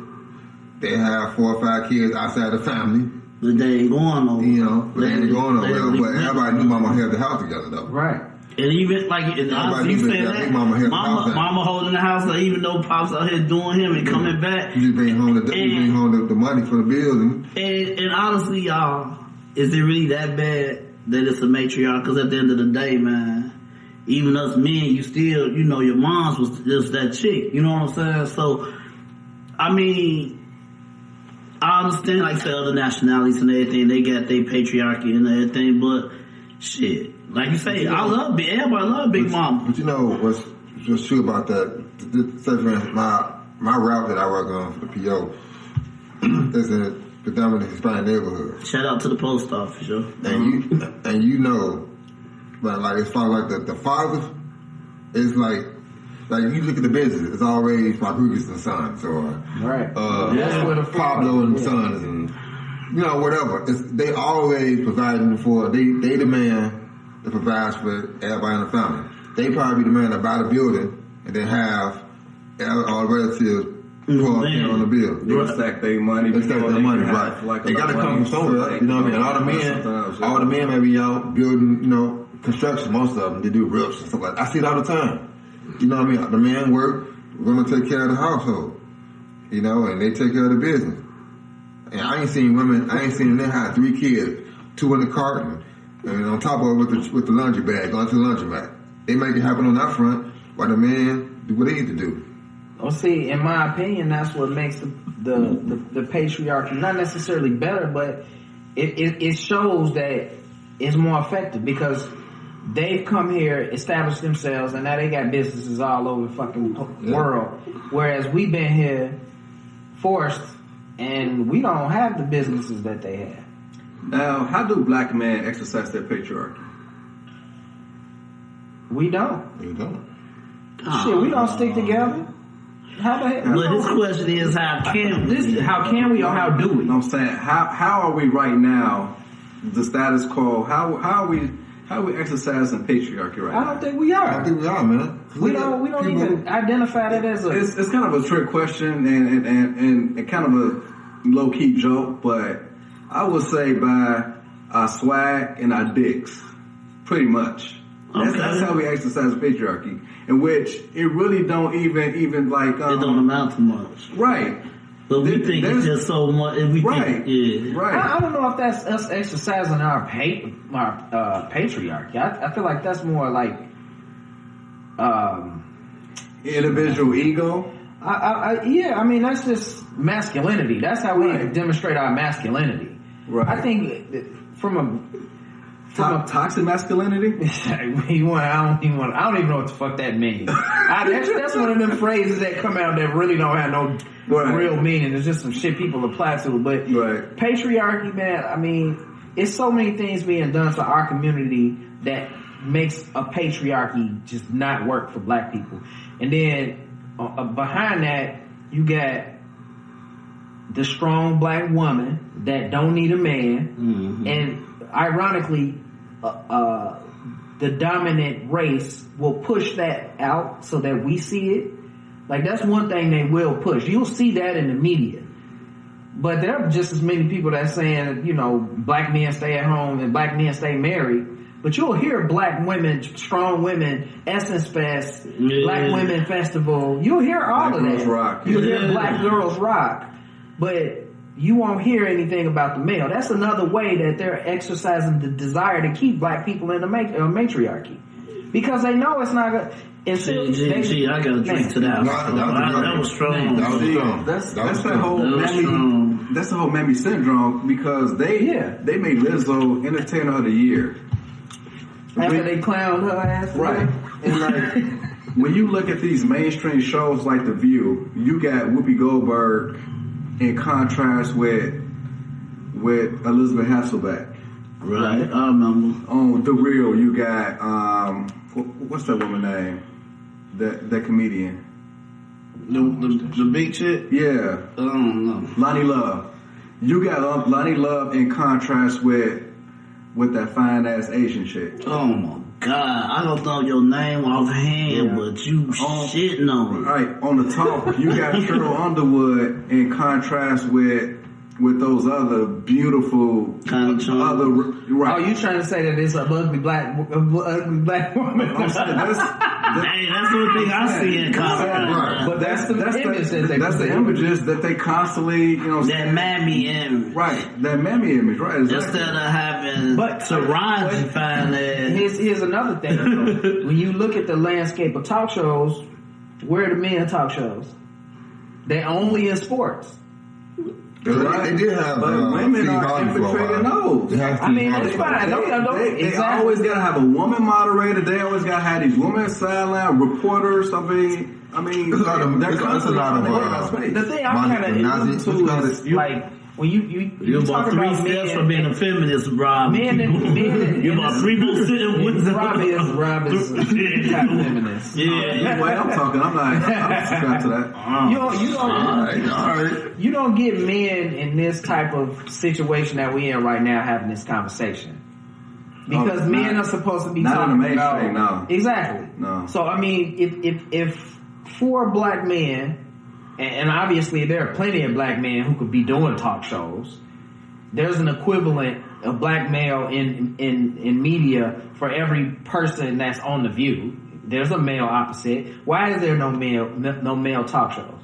Speaker 1: They have 4 or 5 kids outside the family.
Speaker 3: But they ain't going nowhere.
Speaker 1: You know, but they ain't going nowhere. But everybody knew mama held the house together, though.
Speaker 2: Right.
Speaker 3: And even, like, you saying that, mama holding the house, like, even though Pop's out here doing him and coming back.
Speaker 1: You just bring home the money for the bills.
Speaker 3: And honestly, y'all, is it really that bad that it's a matriarch? Because at the end of the day, man, even us men, you still, you know, your moms was just that chick. You know what I'm saying? So, I mean, I understand, like, say, other nationalities and everything, they got their patriarchy and everything, but shit. Like you say, everybody love Big Mama.
Speaker 1: But you know what's true about that? Say for instance, my route that I work on for the PO is a predominantly Hispanic neighborhood.
Speaker 3: Shout out to the post office, yo.
Speaker 1: And you know, but like as far as like the father, it's like you look at the business, it's always Rodriguez and Sons or
Speaker 2: right.
Speaker 1: That's where the Pablo and Sons and you know whatever. They always providing for they the man that provides for everybody in the family. They probably be the man that buy the building and then have all relatives pour on the bill.
Speaker 4: They stack their money.
Speaker 1: Right.
Speaker 4: Like
Speaker 1: they gotta come from somewhere. You know what I mean? All the men may be out building, you know, construction. Most of them, they do roofs and stuff like that. I see it all the time. You know what I mean? The men work, we're gonna take care of the household. You know, and they take care of the business. And I ain't seen them have 3 kids, 2 in the carton. And on top of it with the laundry bag, going to the laundromat. They make it happen on that front while the men do what they need to do.
Speaker 2: Well, see, in my opinion, that's what makes the patriarchy not necessarily better, but it shows that it's more effective because they've come here, established themselves, and now they got businesses all over the fucking world. Whereas we've been here forced, and we don't have the businesses that they have.
Speaker 4: Now, how do black men exercise their patriarchy?
Speaker 2: We don't. Shit, we don't stick together. How the hell?
Speaker 3: But his question is, how can we or how do we?
Speaker 4: I'm saying, how are we right now? The status quo. How are we exercising patriarchy right now?
Speaker 2: I don't think we are.
Speaker 1: I don't think we are, man.
Speaker 2: We don't even identify that as a.
Speaker 4: It's kind of a trick question and kind of a low key joke, but I would say by our swag and our dicks, pretty much. That's how we exercise patriarchy, in which it really don't even like
Speaker 3: it don't amount to much,
Speaker 4: right?
Speaker 3: But we think it's just so much, and we
Speaker 4: right,
Speaker 3: think,
Speaker 4: right.
Speaker 2: I don't know if that's us exercising our patriarchy. I feel like that's more like
Speaker 4: individual ego.
Speaker 2: I mean that's just masculinity. That's how we demonstrate our masculinity.
Speaker 4: Right.
Speaker 2: I think from
Speaker 4: toxic masculinity.
Speaker 2: I don't even know what the fuck that means. That's one of them phrases that come out that really don't have no real meaning. It's just some shit people apply to it. But patriarchy, man, I mean, it's so many things being done to our community that makes a patriarchy just not work for black people. And then behind that, you got the strong black woman that don't need a man, and ironically, the dominant race will push that out so that we see it. Like, that's one thing they will push. You'll see that in the media. But there are just as many people that saying, you know, black men stay at home and black men stay married. But you'll hear black women, strong women, Essence Fest, Black Women Festival. You'll hear all
Speaker 4: Black
Speaker 2: of that.
Speaker 4: Girls Rock.
Speaker 2: You'll hear Black Girls Rock. But you won't hear anything about the male. That's another way that they're exercising the desire to keep black people in the matriarchy. Because they know it's not going
Speaker 3: I got to drink to that. That was strong.
Speaker 4: That's the whole Mammy syndrome, because they made Lizzo Entertainer of the Year.
Speaker 2: After they clowned her ass.
Speaker 4: Right. And like, when you look at these mainstream shows like The View, you got Whoopi Goldberg in contrast with Elizabeth Hasselbeck.
Speaker 3: Right. I remember.
Speaker 4: On The Real, you got, what's that woman's name? That comedian.
Speaker 3: The big chick?
Speaker 4: Yeah.
Speaker 3: I don't know.
Speaker 4: Lonnie Love. You got Lonnie Love in contrast with that fine ass Asian chick.
Speaker 3: Oh my God. I don't know your name offhand, but you shitting on it.
Speaker 4: Right. On the top, you got Cheryl Underwood in contrast with those other beautiful other right.
Speaker 2: Oh, you trying to say that it's a ugly black woman?
Speaker 4: I'm saying that's
Speaker 3: the thing I see in contrast.
Speaker 4: Right.
Speaker 2: But that's the
Speaker 4: images that they constantly, you know,
Speaker 3: that mammy image.
Speaker 4: Right. That mammy image, right. Exactly.
Speaker 3: Instead of having Taraji find that.
Speaker 2: Here's another thing. When you look at the landscape of talk shows, where are the men talk shows? They're only in sports.
Speaker 1: They did have,
Speaker 4: but women are infiltrating those.
Speaker 2: I mean, it's fine.
Speaker 4: They always gotta have a woman moderator. They always gotta have these women sideline reporters. I mean,
Speaker 1: it's a lot of
Speaker 2: the thing I'm kind of into is like when you talk
Speaker 3: about 3
Speaker 2: steps
Speaker 3: men, for being a feminist, Rob. You about 3 more steps with
Speaker 2: Rob is kind of feminist.
Speaker 4: Yeah, the way I'm talking, I'm subscribed to
Speaker 2: that. You don't get men in this type of situation that we in right now having this conversation. Because men are supposed to be talking about...
Speaker 4: No.
Speaker 2: Exactly.
Speaker 4: No.
Speaker 2: So, I mean, if 4 black men... And obviously there are plenty of black men who could be doing talk shows. There's an equivalent of black male in media for every person that's on The View. There's a male opposite. Why is there no male talk shows?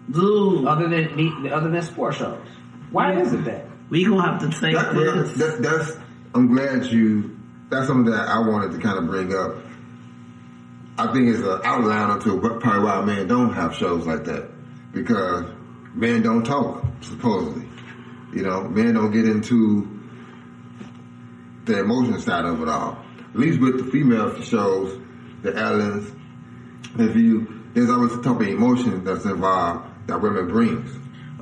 Speaker 3: Dude.
Speaker 2: Other than sports shows. Why is it that?
Speaker 3: We gonna have to take
Speaker 1: this. I'm glad that's something that I wanted to kind of bring up. I think it's an outline onto probably why men don't have shows like that. Because men don't talk, supposedly. You know, men don't get into the emotional side of it all. At least with the female shows, the Ellens, The View, there's always a type of emotion that's involved that women brings.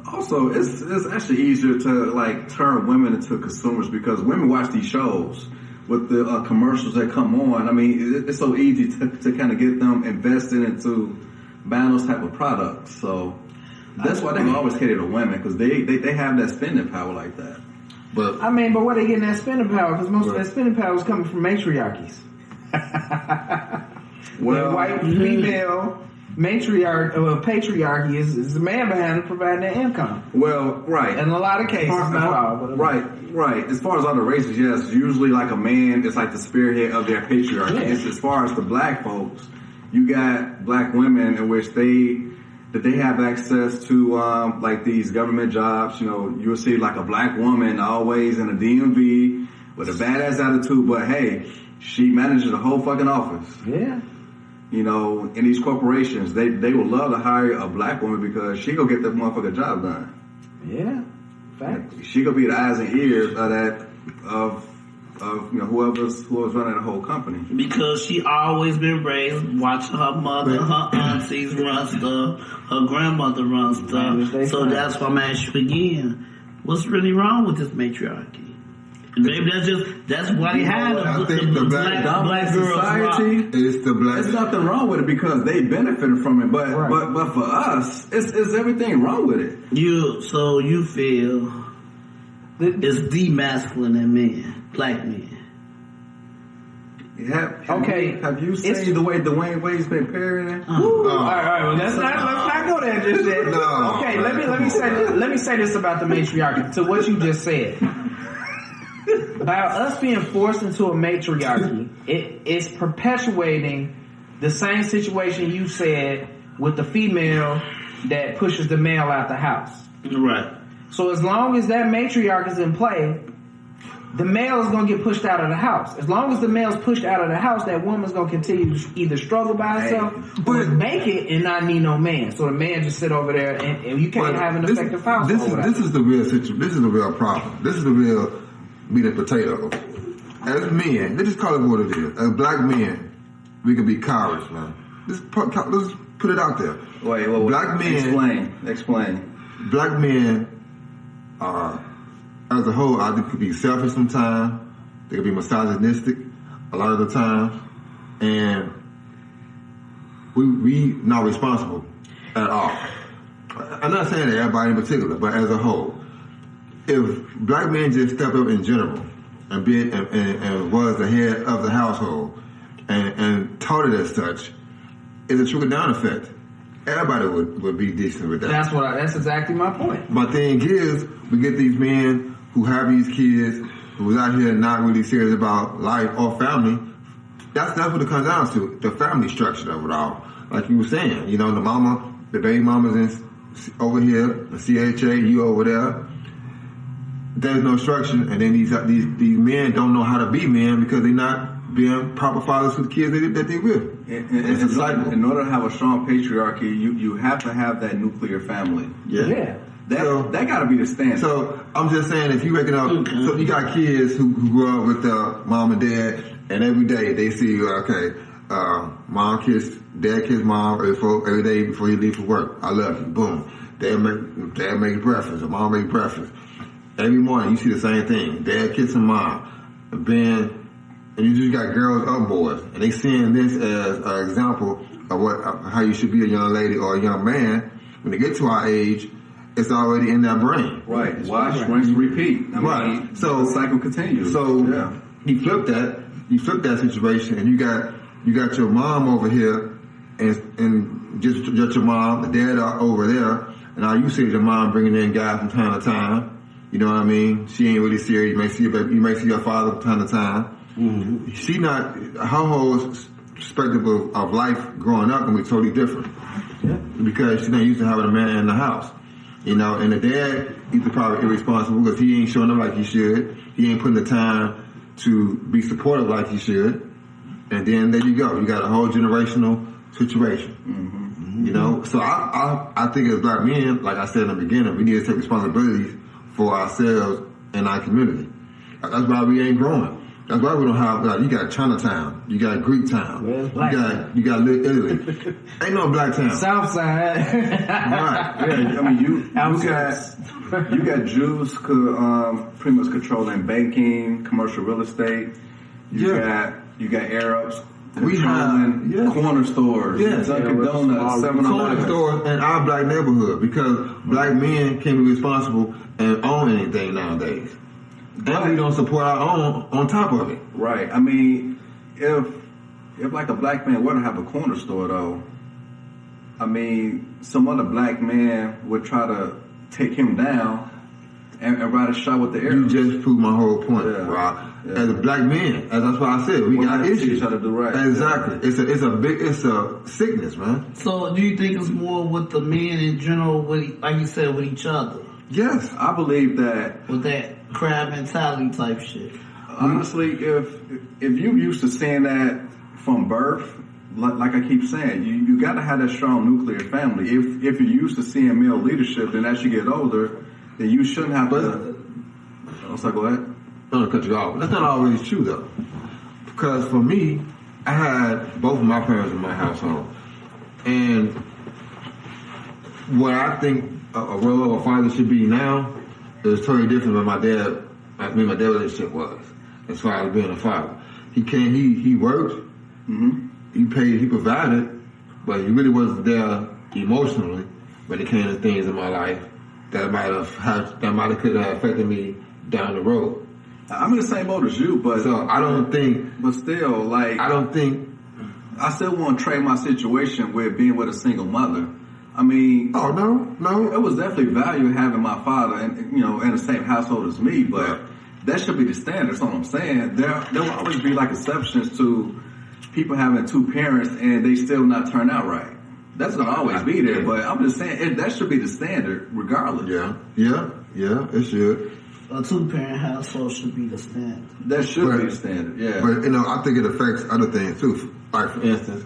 Speaker 4: Also, it's actually easier to like turn women into consumers because women watch these shows. With the commercials that come on, I mean, it's so easy to kind of get them invested into buying those type of products. So that's why they always cater to women because they have that spending power like that.
Speaker 1: But
Speaker 2: where they getting that spending power? Because most of that spending power is coming from matriarchies.
Speaker 4: Well,
Speaker 2: white female patriarchy is the man behind it providing that income.
Speaker 4: Well, right.
Speaker 2: In a lot of cases, not all. But
Speaker 4: Right. As far as other races, yes, usually like a man is like the spearhead of their patriarchy.
Speaker 2: Yeah.
Speaker 4: It's as far as the black folks, you got black women in which they have access to like these government jobs. You know, you'll see like a black woman always in a DMV with a badass attitude, but hey, she manages the whole fucking office.
Speaker 2: Yeah.
Speaker 4: You know, in these corporations, they would love to hire a black woman because she go get that motherfucking job done.
Speaker 2: Yeah. Facts.
Speaker 4: She gonna be the eyes and ears of you know whoever's running the whole company.
Speaker 3: Because she always been raised watching her mother, her aunties run stuff, her grandmother run stuff. So that's why I'm asking you again, what's really wrong with this matriarchy? Maybe that's why they have the black girls society.
Speaker 1: It's the black.
Speaker 4: There's nothing wrong with it because they benefited from it, but for us, it's everything wrong with it.
Speaker 3: You feel it's demasculine in men, black men.
Speaker 4: Have you seen the way Dwayne Wade's been parrying?
Speaker 2: All right. Well, let's not go there just yet.
Speaker 1: No.
Speaker 2: Okay, let me say this about the matriarchy. To what you just said, about us being forced into a matriarchy, it's perpetuating the same situation you said with the female that pushes the male out the house.
Speaker 3: Right.
Speaker 2: So as long as that matriarch is in play, the male is going to get pushed out of the house. As long as the male's pushed out of the house, that woman's going to continue to either struggle by herself or make it and not need no man. So the man just sit over there and you can't have an effective house.
Speaker 1: This is the real situation. This is the real problem. This is the real meat and potato. As men, let's just call it what it is. As black men, we can be cowards, man. Let's put it out there.
Speaker 4: Wait.
Speaker 1: Black men.
Speaker 4: Explain.
Speaker 1: Black men are, as a whole, I think could be selfish sometimes. They could be misogynistic a lot of the time, and we not responsible at all. I'm not saying that everybody in particular, but as a whole, if black men just stepped up in general and was the head of the household and taught it as such, it's a trickle down effect. Everybody would be decent with that.
Speaker 2: That's exactly my point.
Speaker 1: My thing is, we get these men who have these kids who's out here not really serious about life or family. That's what it comes down to, the family structure of it all. Like you were saying, the baby mama's over here, the CHA, you over there. There's no structure, and then these men don't know how to be men because they're not being proper fathers to the kids that they with. It's a cycle.
Speaker 4: In order to have a strong patriarchy, you have to have that nuclear family.
Speaker 2: Yeah.
Speaker 4: That got to be the standard.
Speaker 1: So I'm just saying, if you waking up, so you got kids who grow up with mom and dad, and every day they see, mom kiss, dad kiss mom every day before you leave for work. I love you. Boom. Dad make breakfast, or mom make breakfast. Every morning you see the same thing. Dad kissing mom, and you just got girls or boys, and they seeing this as an example of how you should be a young lady or a young man. When they get to our age, it's already in their brain.
Speaker 4: Right. Wash, rinse, repeat. I mean,
Speaker 1: so
Speaker 4: the cycle continues.
Speaker 1: So you flip that situation, and you got your mom over here, and just your mom, the dad over there, and all you see is your mom bringing in guys from time to time. You know what I mean? She ain't really serious. You may see your father from time to time. Mm-hmm. She not, her whole perspective of life growing up gonna be totally different. Yeah. Because she's not used to having a man in the house. And the dad, he's probably irresponsible because he ain't showing up like he should. He ain't putting the time to be supportive like he should. And then there you go. You got a whole generational situation. Mm-hmm. So I think as black men, like I said in the beginning, we need to take responsibilities for ourselves and our community. That's why we ain't growing. That's why we don't have, you got Chinatown, you got Greek Town, you got Little Italy. Ain't no black town.
Speaker 2: South side.
Speaker 4: Right. Yeah, I mean, you got Jews pretty much controlling banking, commercial real estate. You got Arabs controlling corner stores, Dunkin' Donuts, 7-Eleven.
Speaker 1: Corner stores in our black neighborhood because black men can't be responsible and own anything nowadays. And we don't support our own on top of it.
Speaker 4: Right. I mean, if like a black man were to have a corner store, though, I mean, some other black man would try to take him down and ride a shot with the Arabs.
Speaker 1: You just proved my whole point, Rob. Yeah. As a black man, as that's why I said, we got issues.
Speaker 4: Each other do right.
Speaker 1: Exactly. Yeah. It's a sickness, man.
Speaker 3: So, do you think it's more with the men in general, like you said, with each other?
Speaker 1: Yes,
Speaker 4: I believe that
Speaker 3: with that crab mentality type shit.
Speaker 4: Honestly, if you used to seeing that from birth, like I keep saying, you got to have that strong nuclear family. If you're used to seeing male leadership, then as you get older, then you shouldn't have to. So go ahead.
Speaker 1: I'm gonna cut you off. That's not always true though, because for me, I had both of my parents in my household, and what I think a role of a father should be now is totally different than my dad relationship was as far as being a father. He worked, he paid, he provided, but he really wasn't there emotionally when it came to things in my life that might have could have affected me down the road.
Speaker 4: I'm in the same boat as you, but
Speaker 1: So I don't think.
Speaker 4: But still, like I still won't trade my situation with being with a single mother. I mean,
Speaker 1: Oh no.
Speaker 4: it was definitely value having my father, and in the same household as me. But that should be the standard. That's what I'm saying. There will always be like exceptions to people having two parents and they still not turn out right. That's gonna always be there. But I'm just saying that should be the standard, regardless.
Speaker 1: Yeah. It should.
Speaker 3: A 2-parent household should be the standard.
Speaker 4: That should be the standard. Yeah.
Speaker 1: But I think it affects other things too. Like for instance,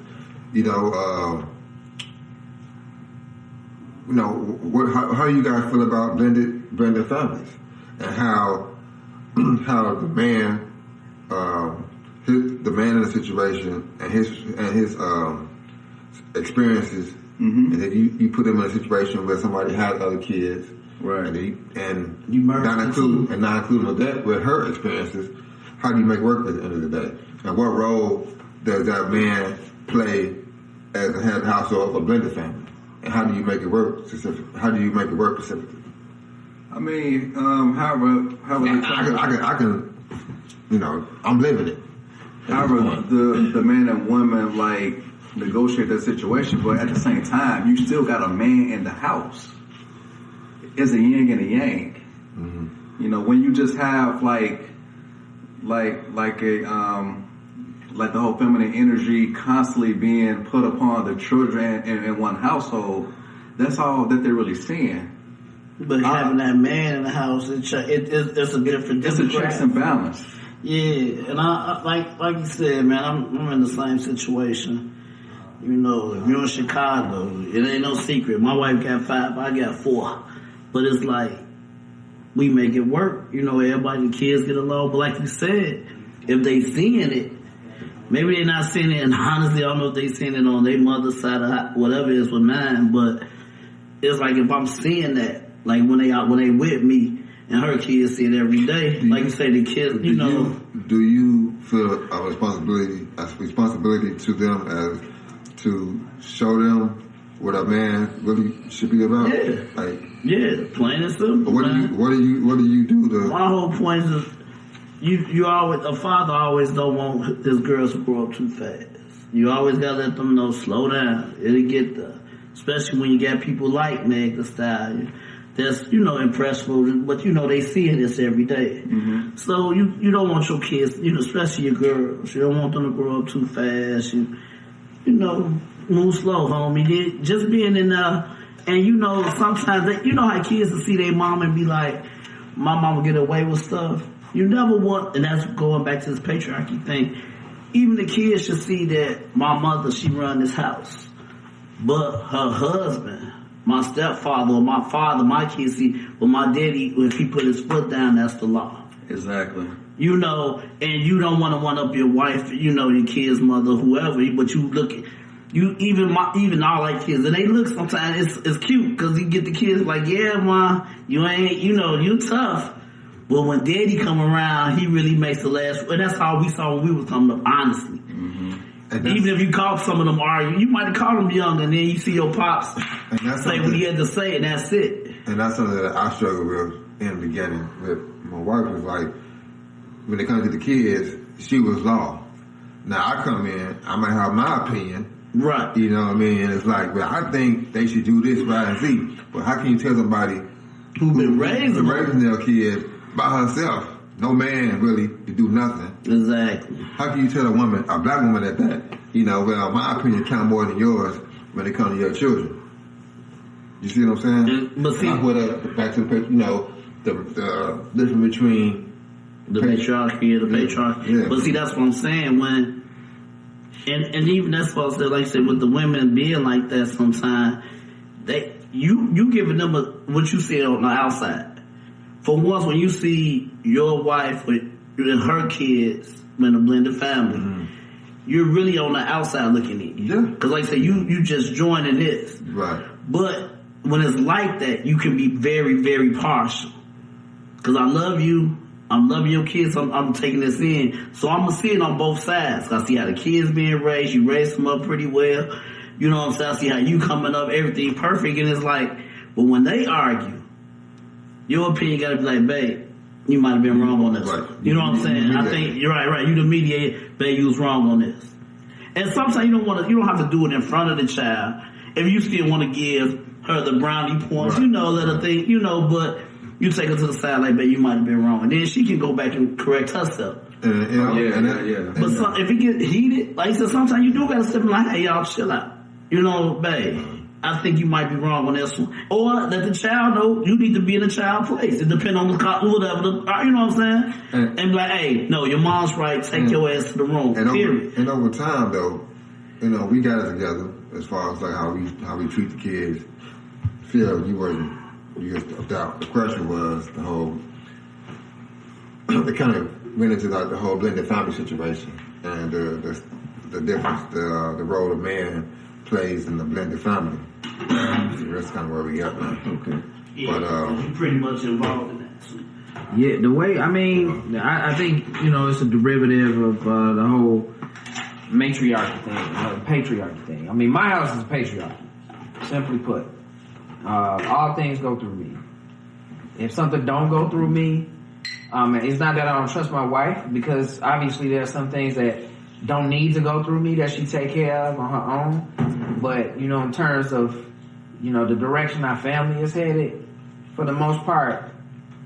Speaker 1: how you guys feel about blended families and how the man the man in the situation and his experiences, and then you put him in a situation where somebody has other kids,
Speaker 4: right?
Speaker 1: And
Speaker 3: you
Speaker 1: not including with her experiences. How do you make work at the end of the day? And what role does that man play as a head of household of a blended family? And how do you make it work specifically?
Speaker 4: I mean, however,
Speaker 1: I can, I'm living it.
Speaker 4: However, the man and woman like negotiate that situation, but at the same time, you still got a man in the house. It's a yin and a yang.
Speaker 1: Mm-hmm.
Speaker 4: When you just have like the whole feminine energy constantly being put upon the children in one household, that's all that they're really seeing.
Speaker 3: But having that man in the house, it's a different.
Speaker 4: It's a checks and balance.
Speaker 3: Yeah, and I like you said, man, I'm in the same situation. If you're in Chicago, it ain't no secret. My wife got 5, I got 4, but it's like we make it work. Everybody, the kids get along. But like you said, if they seeing it, maybe they're not seeing it. And honestly, I don't know if they seeing it on their mother's side or whatever it is with mine. But it's like if I'm seeing that, like when they with me. And her kids see it every day. Like you say, the kids,
Speaker 1: Do you feel a responsibility to them as to show them what a man really should be about?
Speaker 3: Yeah. Plain and simple.
Speaker 1: What do you do to?
Speaker 3: My whole point is, a father always don't want his girls to grow up too fast. You always gotta let them know, slow down. It'll get there. Especially when you got people like Meg Thee Stallion. That's, impressive, but they see this every day.
Speaker 4: Mm-hmm.
Speaker 3: So you don't want your kids, especially your girls, you don't want them to grow up too fast. Move slow, homie. Just being in there, and sometimes how kids will see their mom and be like, my mama get away with stuff. You never want, and that's going back to this patriarchy thing. Even the kids should see that my mother, she run this house, but her husband, my stepfather or my father, my kids see, well, my daddy, if he put his foot down, that's the law.
Speaker 4: Exactly.
Speaker 3: And you don't want to one up your wife, your kid's mother, whoever, but you look at, even all like kids, and they look sometimes, it's cute, because you get the kids like, yeah, ma, you ain't, you tough. But when daddy come around, he really makes the last, and that's how we saw when we was coming up, honestly.
Speaker 4: Mm-hmm.
Speaker 3: Even if you caught some of them arguing, you might have caught them young, and then you see your pops say what he had to say, and that's it.
Speaker 1: And that's something that I struggled with in the beginning. With my wife was like, when it comes to the kids, she was law. Now I come in, I might have my opinion,
Speaker 3: right?
Speaker 1: You know what I mean? And it's like, well, I think they should do this, Y, and Z. But how can you tell somebody
Speaker 3: who's been raising
Speaker 1: their kid by herself? No man really to do nothing.
Speaker 3: Exactly.
Speaker 1: How can you tell a black woman at that? Well, my opinion count more than yours when it comes to your children. You see what I'm saying?
Speaker 3: But see,
Speaker 1: back to the difference between
Speaker 3: the patriarchy and the patriarchy.
Speaker 1: Yeah.
Speaker 3: But see, that's what I'm saying. And even that's what I said. Like you said, with the women being like that, sometimes you giving them what you see on the outside. For once, when you see your wife and her kids in a blended family, you're really on the outside looking at you.
Speaker 1: Yeah.
Speaker 3: Because like I said, you just joining this.
Speaker 1: Right.
Speaker 3: But when it's like that, you can be very, very partial. Because I love you. I'm loving your kids. I'm taking this in. So I'm going to see it on both sides. I see how the kids being raised. You raised them up pretty well. You know what I'm saying? I see how you coming up, everything perfect. And it's like, but when they argue, your opinion got to be like, babe, You might have been wrong on this.
Speaker 1: Right.
Speaker 3: You know what I'm saying? I think you're right. You the mediator, babe, you was wrong on this. And sometimes you don't have to do it in front of the child. If you still want to give her the brownie points,
Speaker 1: right.
Speaker 3: let her think, but you take her to the side like, babe, you might have been wrong. And then she can go back and correct herself.
Speaker 1: But
Speaker 3: If it get heated, like I said, sometimes you do gotta step in like, hey, y'all, chill out. Babe, I think you might be wrong on this one. Or let the child know you need to be in the child's place. It depends on the whatever. You know what I'm saying? And be like, hey, no, your mom's right. Take your ass to the room.
Speaker 1: And over time, though, we got it together as far as like how we treat the kids. Phil, you just stepped out. The question was the whole. It kind of went into like the whole blended family situation and the difference, the role a man plays in the blended family. So that's kind of where we got now.
Speaker 2: Okay.
Speaker 3: Yeah, but you're pretty much involved in that too.
Speaker 2: Yeah, the way I think it's a derivative of the whole matriarchy thing, patriarchy thing. I mean, my house is a patriarchy. Simply put, all things go through me. If something don't go through me, it's not that I don't trust my wife, because obviously there are some things that don't need to go through me that she take care of on her own. But in terms of the direction our family is headed, for the most part,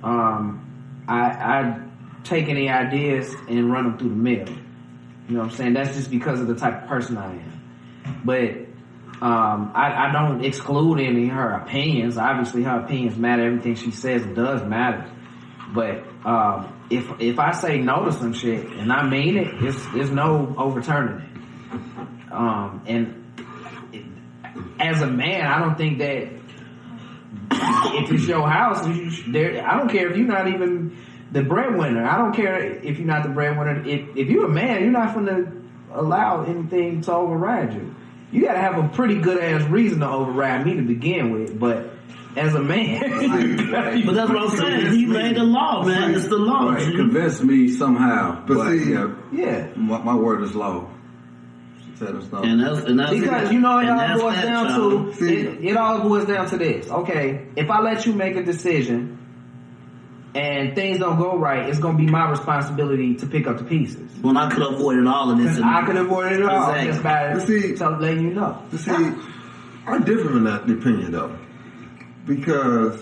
Speaker 2: I take any ideas and run them through the mill. You know what I'm saying? That's just because of the type of person I am. But I don't exclude any of her opinions. Obviously, her opinions matter. Everything she says does matter. But if I say no to some shit and I mean it, there's no overturning it. And as a man, I don't think that if it's your house, I don't care if you're not even the breadwinner. I don't care if you're not the breadwinner. If you're a man, you're not going to allow anything to override you. You got to have a pretty good ass reason to override me to begin with. But as a man,
Speaker 3: but that's what I'm saying. He made the law, man. It's the law.
Speaker 4: Right. Convince me somehow. But
Speaker 2: yeah.
Speaker 4: My word is law.
Speaker 3: And that's
Speaker 2: because it all boils down to it all boils down to this. Okay, if I let you make a decision and things don't go right, it's gonna be my responsibility to pick up the pieces.
Speaker 3: Well, I could have avoided all of this.
Speaker 2: I could have avoided it all just by letting you know.
Speaker 1: See, I'm different in that opinion though, because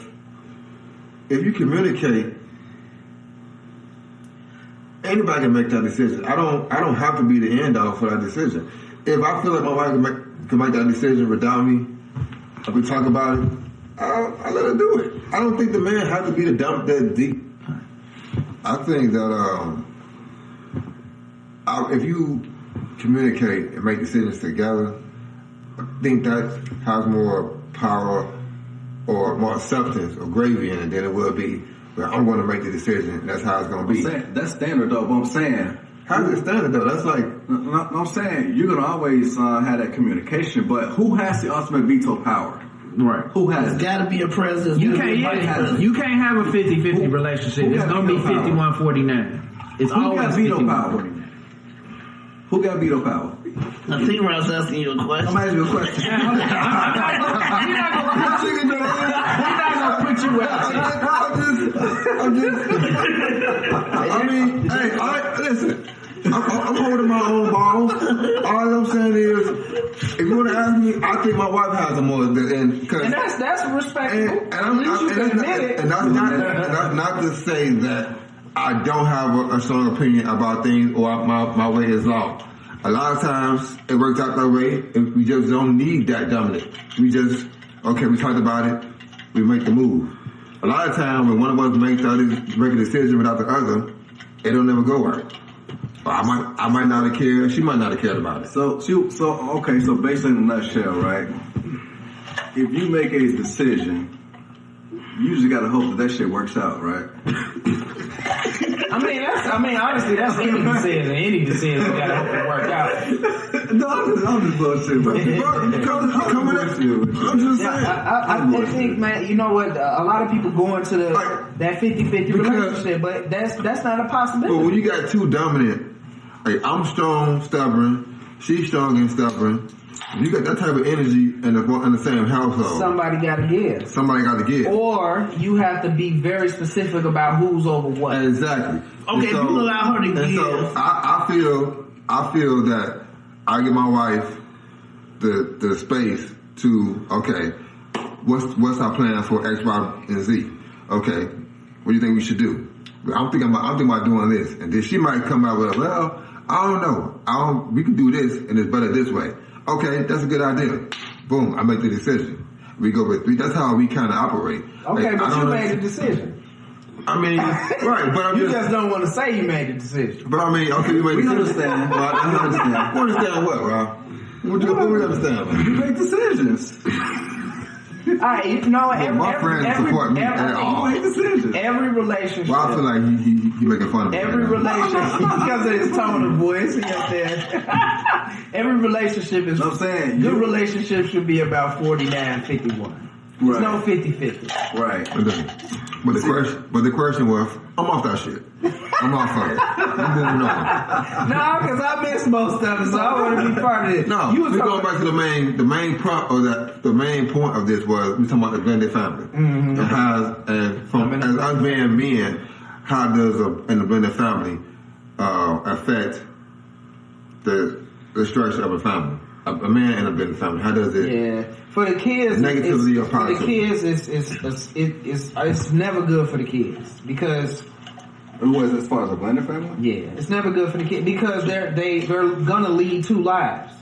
Speaker 1: if you communicate, anybody can make that decision. I don't have to be the end all for that decision. If I feel like my wife can make that decision without me, if we talk about it, I let her do it. I don't think the man has to be the dump that deep. I think that if you communicate and make decisions together, I think that has more power or more substance or gravy in it than it will be where I'm going to make the decision and that's how it's going to be.
Speaker 4: That's standard though, but I'm saying...
Speaker 1: How's it standard though? That's like...
Speaker 4: I'm saying you're going to always have that communication, but who has the ultimate veto power?
Speaker 2: Right.
Speaker 4: Who has
Speaker 3: There's got to be a president.
Speaker 2: You can't have a 50-50 relationship. It's going to be 51-49. It's always
Speaker 4: got veto power. Who got veto power?
Speaker 3: I think Rob's asking you a question.
Speaker 4: I'm asking you a question.
Speaker 2: He's not going to put you out.
Speaker 1: Listen. I'm holding my own balls. All I'm saying is, if you want to ask me, I think my wife has a more and
Speaker 2: that's respectable.
Speaker 1: And that's not to say that I don't have a strong opinion about things or my way is law. A lot of times it works out that way, and we just don't need that dominant. We just we talked about it, we make the move. A lot of times when one of us make a decision without the other, it don't never go right. I might not have cared. She might not have cared about it.
Speaker 4: So basically in a nutshell, right? If you make a decision, you usually got to hope that shit works out, right?
Speaker 2: Honestly, that's any decision. Any decision, you got to hope it work out.
Speaker 4: No, I'm just bullshit, bro. I'm just saying.
Speaker 2: I think, man, you know what? A lot of people go into that 50-50 relationship, but that's not a possibility.
Speaker 1: But when you got two dominant, I'm strong, stubborn, she's strong and stubborn, You got that type of energy in the same household.
Speaker 2: Somebody got to give.
Speaker 1: Somebody got to give.
Speaker 2: Or you have to be very specific about who's over what.
Speaker 1: Exactly.
Speaker 3: Okay,
Speaker 1: so,
Speaker 3: you allow her to give.
Speaker 1: So I feel that I give my wife the space to, okay, what's our plan for X, Y, and Z? Okay, what do you think we should do? I'm thinking about doing this, and then she might come out with, well, I don't know. We can do this, and it's better this way. Okay, that's a good idea. Boom, I make the decision. We go with 3. That's how we kind of operate.
Speaker 2: Okay, but you made a decision.
Speaker 1: I mean, right, but
Speaker 2: you just don't want to say you made a decision.
Speaker 1: But I mean, okay, you made a decision.
Speaker 4: Understand.
Speaker 1: Well, I understand. You understand what, Rob? What do we understand?
Speaker 4: You make decisions.
Speaker 2: Alright, you know,
Speaker 1: My friends support me at all.
Speaker 2: Every relationship.
Speaker 1: Well, I feel like he making fun of me.
Speaker 2: Every relationship, because of his tone of voice, he up there. Every relationship is.
Speaker 4: I'm saying
Speaker 2: good relationship should be about 49-51. There's no 50-50.
Speaker 4: Right.
Speaker 1: But the question was, I'm off that shit. I'm off of it. I'm moving on.
Speaker 2: No, because I missed most of it, so I want to be part of it.
Speaker 1: No, we're going back to the main point of this was we talking about the blended family. Mm-hmm. And as us being men, how does in the blended family affect the structure of a family? A man in a blended family, how does it?
Speaker 2: Yeah, for the kids,
Speaker 1: negatively or positively?
Speaker 2: For the kids, it's never good for the kids because.
Speaker 4: As far as a blended family?
Speaker 2: Yeah, it's never good for the kids because they're gonna lead 2 lives.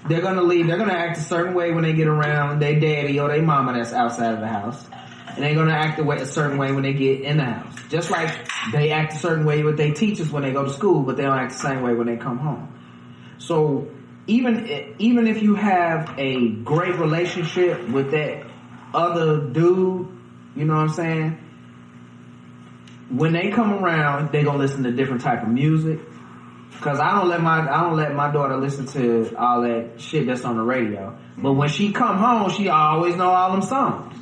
Speaker 2: They're gonna act a certain way when they get around their daddy or their mama that's outside of the house. And they're gonna act a certain way when they get in the house. Just like they act a certain way with their teachers when they go to school, but they don't act the same way when they come home. So even if you have a great relationship with that other dude, you know what I'm saying? When they come around, they gonna listen to different type of music. Cause I don't let my daughter listen to all that shit that's on the radio. But when she come home, she always know all them songs.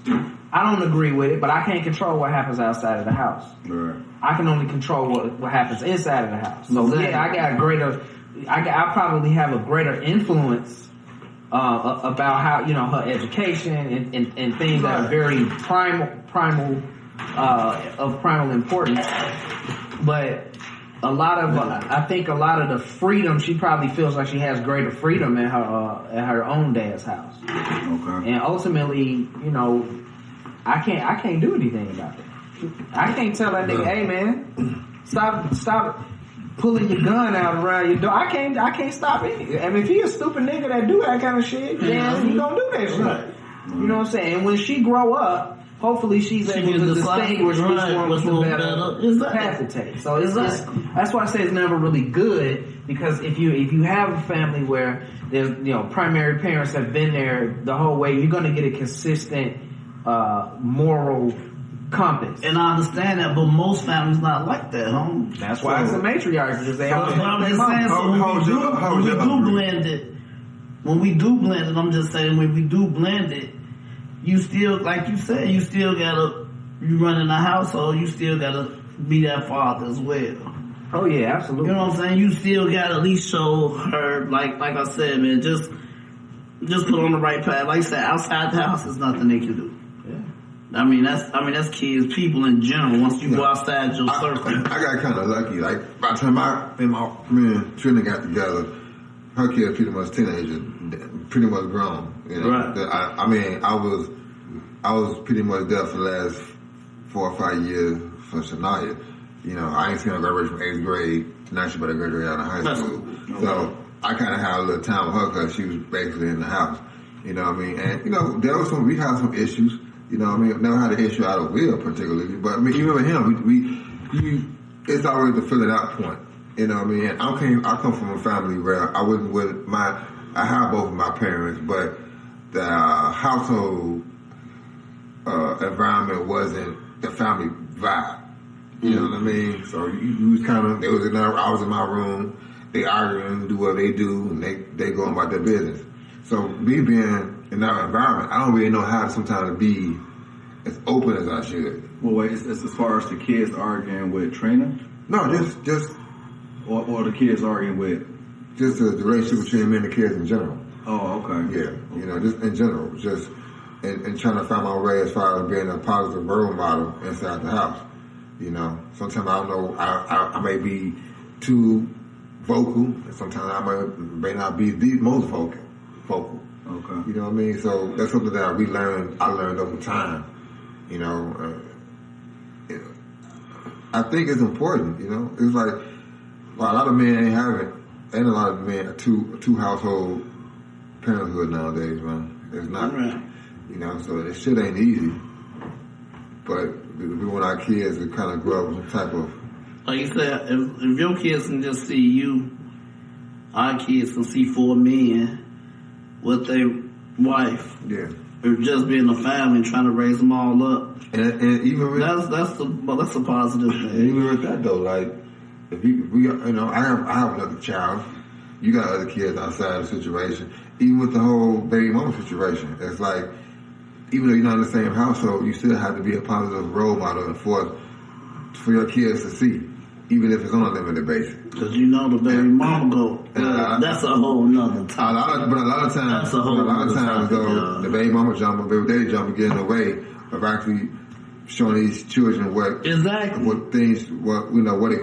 Speaker 2: I don't agree with it, but I can't control what happens outside of the house.
Speaker 4: Right.
Speaker 2: I can only control what happens inside of the house. So yeah, I probably have a greater influence about how, you know, her education and things that are very primal of primal importance. But I think a lot of the freedom, she probably feels like she has greater freedom at her own dad's house. Okay. And ultimately, you know, I can't do anything about it. I can't tell that nigga, hey man, stop pulling your gun out around your door. I can't stop it. I mean, if he a stupid nigga that do that kind of shit, then he gonna do that shit. Right. You know what I'm saying? And when she grow up, hopefully she's able to distinguish which one was the better path to take. So that's why I say it's never really good, because if you have a family where there's, you know, primary parents have been there the whole way, you're gonna get a consistent moral compass.
Speaker 3: And I understand that, but most families not like that, huh?
Speaker 2: That's why it's a matriarch, because they always
Speaker 3: I'm just saying, when we do blend it, I'm just saying, when we do blend it, you still, like you said, you run in a household, you still gotta be that father as well.
Speaker 2: Oh yeah, absolutely.
Speaker 3: You know what I'm saying? You still gotta at least show her, like I said, man, just put on the right path. Like I said, outside the house, there's nothing they can do. I mean that's kids, people in general. Once you go outside your circle,
Speaker 1: I got kind of lucky. Like by the time me and my friend Trina got together, her kids pretty much teenagers, pretty much grown. You know,
Speaker 3: right.
Speaker 1: I was pretty much there for the last 4 or 5 years for Shania. You know, I ain't seen her graduate from 8th grade. Now she better graduate out of high school. So I kind of had a little time with her because she was basically in the house. You know what I mean? And you know, we had some issues. You know what I mean? Never had an issue out of Will particularly, but I mean, even with him, it's always the filling out point. You know what I mean? And I come from a family where I have both of my parents, but the household environment wasn't the family vibe. You know what I mean? So you was kind of, I was in my room, they arguing, do what they do, and they go about their business. So me being in that environment, I don't really know how sometimes to be as open as I should.
Speaker 4: Well, wait, it's as far as the kids arguing with Trina?
Speaker 1: No, just
Speaker 4: or the kids arguing with?
Speaker 1: Just the relationship between me and the kids in general.
Speaker 4: Oh, okay.
Speaker 1: Yeah, you know, just in general, just and trying to find my way as far as being a positive role model inside the house. You know, sometimes I don't know, I may be too vocal, and sometimes I may not be the most vocal.
Speaker 4: Okay.
Speaker 1: You know what I mean? So that's something that I learned over time. You know, I think it's important. You know, it's like a lot of men ain't having, and a lot of men are two household parenthood nowadays, man. It's not, you know. So this shit ain't easy. But we want our kids to kind of grow up with some type of.
Speaker 3: Like you said, if your kids can just see you, our kids can see 4 men with their wife.
Speaker 1: Yeah.
Speaker 3: Or just being a family and trying to raise them all up.
Speaker 1: And even with
Speaker 3: that's a positive thing.
Speaker 1: Even with that though, like if we you know, I have another child. You got other kids outside the situation. Even with the whole baby mama situation, it's like even though you're not in the same household, you still have to be a positive role model and for your kids to see, even if it's on a limited basis.
Speaker 3: Because you know the baby mama go. That's a whole nother topic.
Speaker 1: But a lot of times, though, the baby mama jump, baby daddy jump, get in the way of actually showing these children what it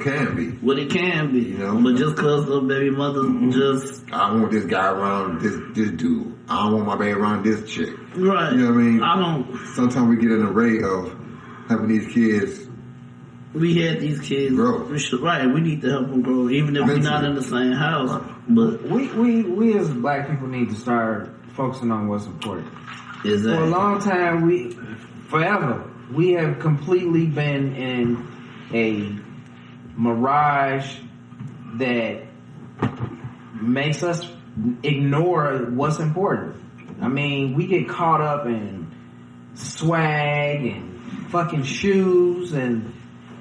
Speaker 1: can be.
Speaker 3: What it can be,
Speaker 1: you know.
Speaker 3: But just because the baby mother I
Speaker 1: don't want this guy around this dude. I don't want my baby around this chick.
Speaker 3: Right.
Speaker 1: You know what I mean?
Speaker 3: I don't.
Speaker 1: Sometimes we get an array of having these kids.
Speaker 3: We had these kids
Speaker 1: grow.
Speaker 3: We need to help them grow, even if we're not in the same house. Right. But
Speaker 2: we as black people need to start focusing on what's important.
Speaker 3: Exactly.
Speaker 2: For a long time, forever, we have completely been in a mirage that makes us ignore what's important. I mean, we get caught up in swag and fucking shoes and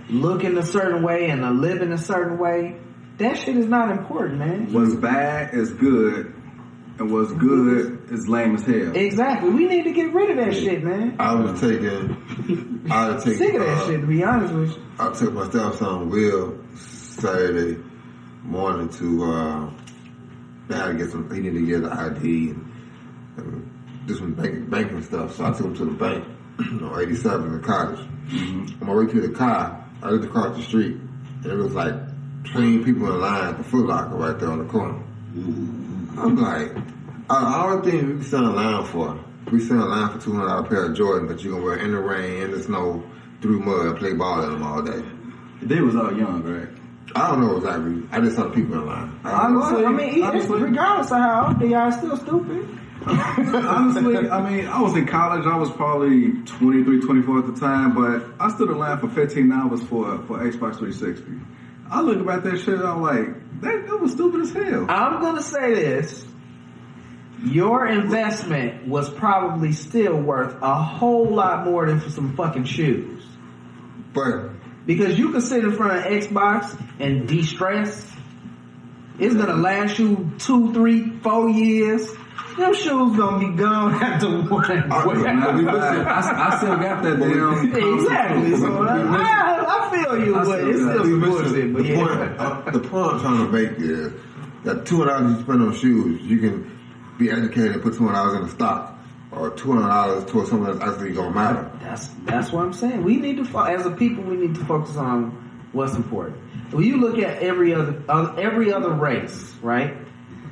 Speaker 2: looking a certain way and living a certain way. That shit is not important, man.
Speaker 4: What's bad is good, and what's good is lame as hell.
Speaker 2: Exactly. We need to get rid of that shit, man.
Speaker 1: I was taking
Speaker 2: sick of that shit, to be honest with you.
Speaker 1: I took my stepson Will Saturday morning to they had to get some. He needed to get an ID and do some banking stuff. So I took him to the bank, 87 in the cottage. Mm-hmm. On my way to the car, I looked across the street, and it was like 20 people in line at the Foot Locker right there on the corner. Mm-hmm. I'm like, I don't think we stand in line for. We stand in line for $200 pair of Jordan that you're gonna wear in the rain, in the snow, through mud, and play ball in them all day.
Speaker 4: They was all young, right?
Speaker 1: I don't know exactly. I just saw the people in line.
Speaker 2: Honestly, regardless of how old they are, still stupid.
Speaker 4: Honestly, I was in college. I was probably 23, 24 at the time, but I stood in line for 15 hours for Xbox 360. I look about that shit, I'm like, that was stupid as hell.
Speaker 2: I'm gonna say this. Your investment was probably still worth a whole lot more than for some fucking shoes.
Speaker 1: But
Speaker 2: because you can sit in front of Xbox and de-stress. It's gonna last you 2, 3, 4 years. Them shoes gonna be gone after one.
Speaker 4: I still got that damn.
Speaker 2: Exactly. So I feel you, but it's still some bullshit. But
Speaker 1: the point I'm trying to make is that $200 you spend on shoes, you can be educated and put $200 in a stock, or $200 towards something that's actually gonna matter.
Speaker 2: That's what I'm saying. We need to, as a people, we need to focus on what's important. When you look at every other race, right?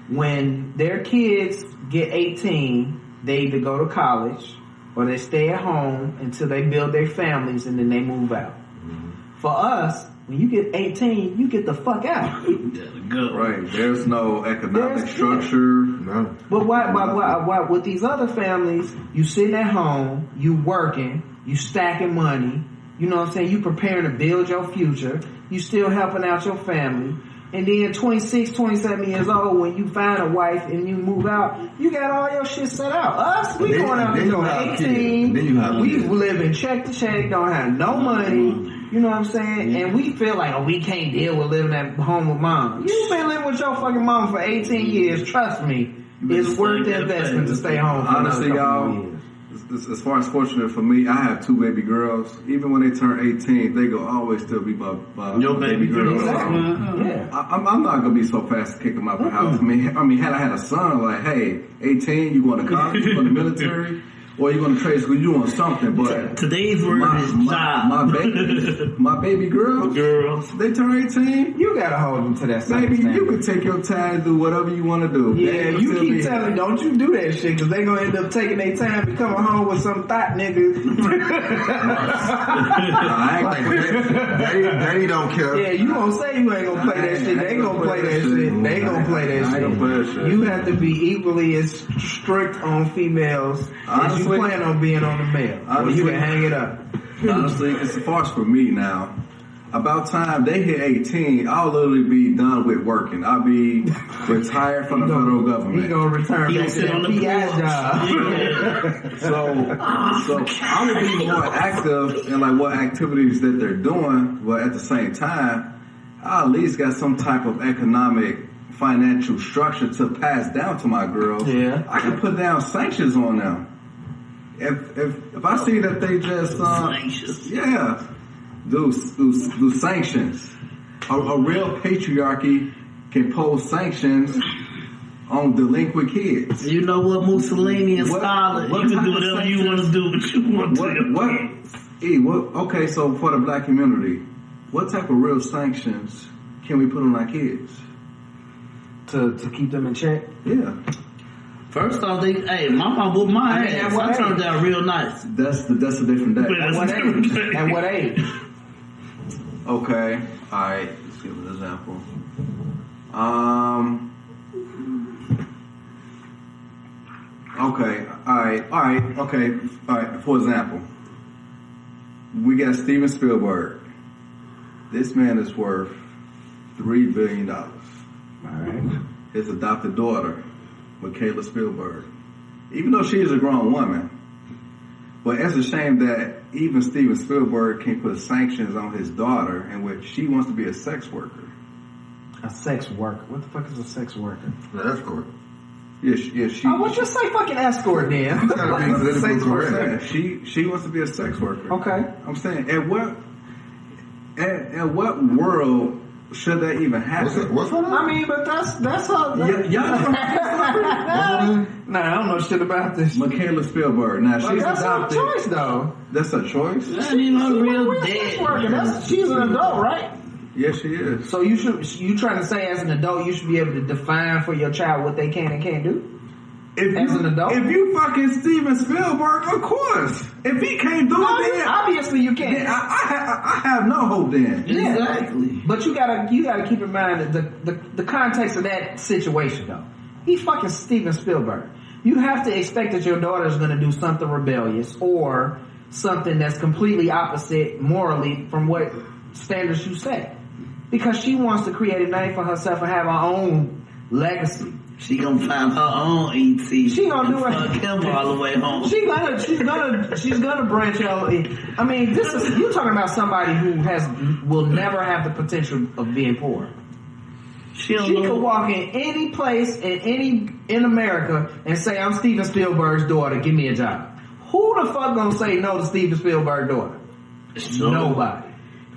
Speaker 2: When their kids get 18, they either go to college or they stay at home until they build their families and then they move out. Mm-hmm. For us, when you get 18, you get the fuck out.
Speaker 4: Right. There's no economic structure. No.
Speaker 2: But why with these other families, you sitting at home, you working, you stacking money, you know what I'm saying? You preparing to build your future, you still helping out your family. And then 26, 27 years old, when you find a wife and you move out, you got all your shit set out. Us, we going out there 18, we living check to check, don't have no money. You know what I'm saying? And we feel like, we can't deal with living at home with mom. You've been living with your fucking mom for 18 years. Trust me, it's worth the investment to stay home for
Speaker 4: honestly, y'all, as far as fortunate for me, I have 2 baby girls. Even when they turn 18, they go always still be my
Speaker 3: Your baby girls.
Speaker 2: Exactly.
Speaker 3: Uh-huh.
Speaker 2: Yeah.
Speaker 4: I'm not gonna be so fast to kick them out the house. I mean, had I had a son, like, hey, 18, you going to college, you going to military, or you going to trade school, you doing something. But
Speaker 3: Today's word is job.
Speaker 4: My baby girls, they turn 18.
Speaker 2: You gotta hold them to that same
Speaker 4: Baby,
Speaker 2: standard.
Speaker 4: you can take your time and do whatever you want to do.
Speaker 2: Yeah, you keep telling, don't you do that shit, because they gonna end up taking their time to come home with some thought nigga.
Speaker 1: Daddy don't care.
Speaker 2: Yeah, you gonna say you ain't gonna play that shit. They gonna play that shit. They gonna play that shit. You have to be equally as strict on females as you plan on being on the male. Or you can hang it up.
Speaker 4: Honestly, as far as for me now, about time they hit 18, I'll literally be done with working. I'll be retired from the federal government.
Speaker 2: He gonna return back to that PI job.
Speaker 4: So I would be more active in like what activities that they're doing, but at the same time, I at least got some type of economic, financial structure to pass down to my girls.
Speaker 2: Yeah.
Speaker 4: I can put down sanctions on them. If I see that they just do sanctions. A real patriarchy can pose sanctions on delinquent kids.
Speaker 3: You know what, Mussolini and Stalin, you can do whatever you want to do, but you want to.
Speaker 4: Okay, so for the black community, what type of real sanctions can we put on our kids?
Speaker 2: To keep them in check?
Speaker 4: Yeah.
Speaker 3: First off, my mom whooped my ass. I turned out real nice.
Speaker 4: That's a different day.
Speaker 2: At what age?
Speaker 4: Okay. All right. Let's give an example. Okay. All right. For example, we got Steven Spielberg. This man is worth $3 billion.
Speaker 2: All right.
Speaker 4: His adopted daughter, Michaela Spielberg. Even though she is a grown woman, but it's a shame that even Steven Spielberg can't put sanctions on his daughter in which she wants to be a sex worker.
Speaker 2: A sex worker? What the fuck is a sex worker?
Speaker 1: An escort.
Speaker 4: Yeah, she.
Speaker 2: Oh, well, just say fucking escort then.
Speaker 1: You gotta be politically correct.
Speaker 4: She wants to be a sex worker.
Speaker 2: Okay.
Speaker 4: I'm saying, at what world should that even happen?
Speaker 1: What's her name?
Speaker 2: I mean, but that's how.
Speaker 4: Y'all
Speaker 2: Nah, I don't know shit about this.
Speaker 4: Michaela Spielberg. Now she's
Speaker 2: That's
Speaker 4: adopted.
Speaker 2: her choice, though.
Speaker 4: That's a choice.
Speaker 3: That ain't no real dead.
Speaker 2: She's an adult, right?
Speaker 4: Yes, she is.
Speaker 2: So you trying to say as an adult you should be able to define for your child what they can and can't do? As an adult?
Speaker 4: If you fucking Steven Spielberg, of course. If he can't do it, then
Speaker 2: obviously you can't.
Speaker 4: then I have no hope then.
Speaker 2: Yeah.
Speaker 3: Exactly.
Speaker 2: But you gotta keep in mind that the context of that situation though. He's fucking Steven Spielberg. You have to expect that your daughter is going to do something rebellious or something that's completely opposite morally from what standards you set. Because she wants to create a name for herself and have her own legacy.
Speaker 3: She gonna find her own ET.
Speaker 2: She gonna do it.
Speaker 3: Fuck him all the way home.
Speaker 2: She's gonna branch out. I mean, you're talking about somebody who will never have the potential of being poor. She could walk in any place in America and say, "I'm Steven Spielberg's daughter. Give me a job." Who the fuck gonna say no to Steven Spielberg's daughter? Nobody.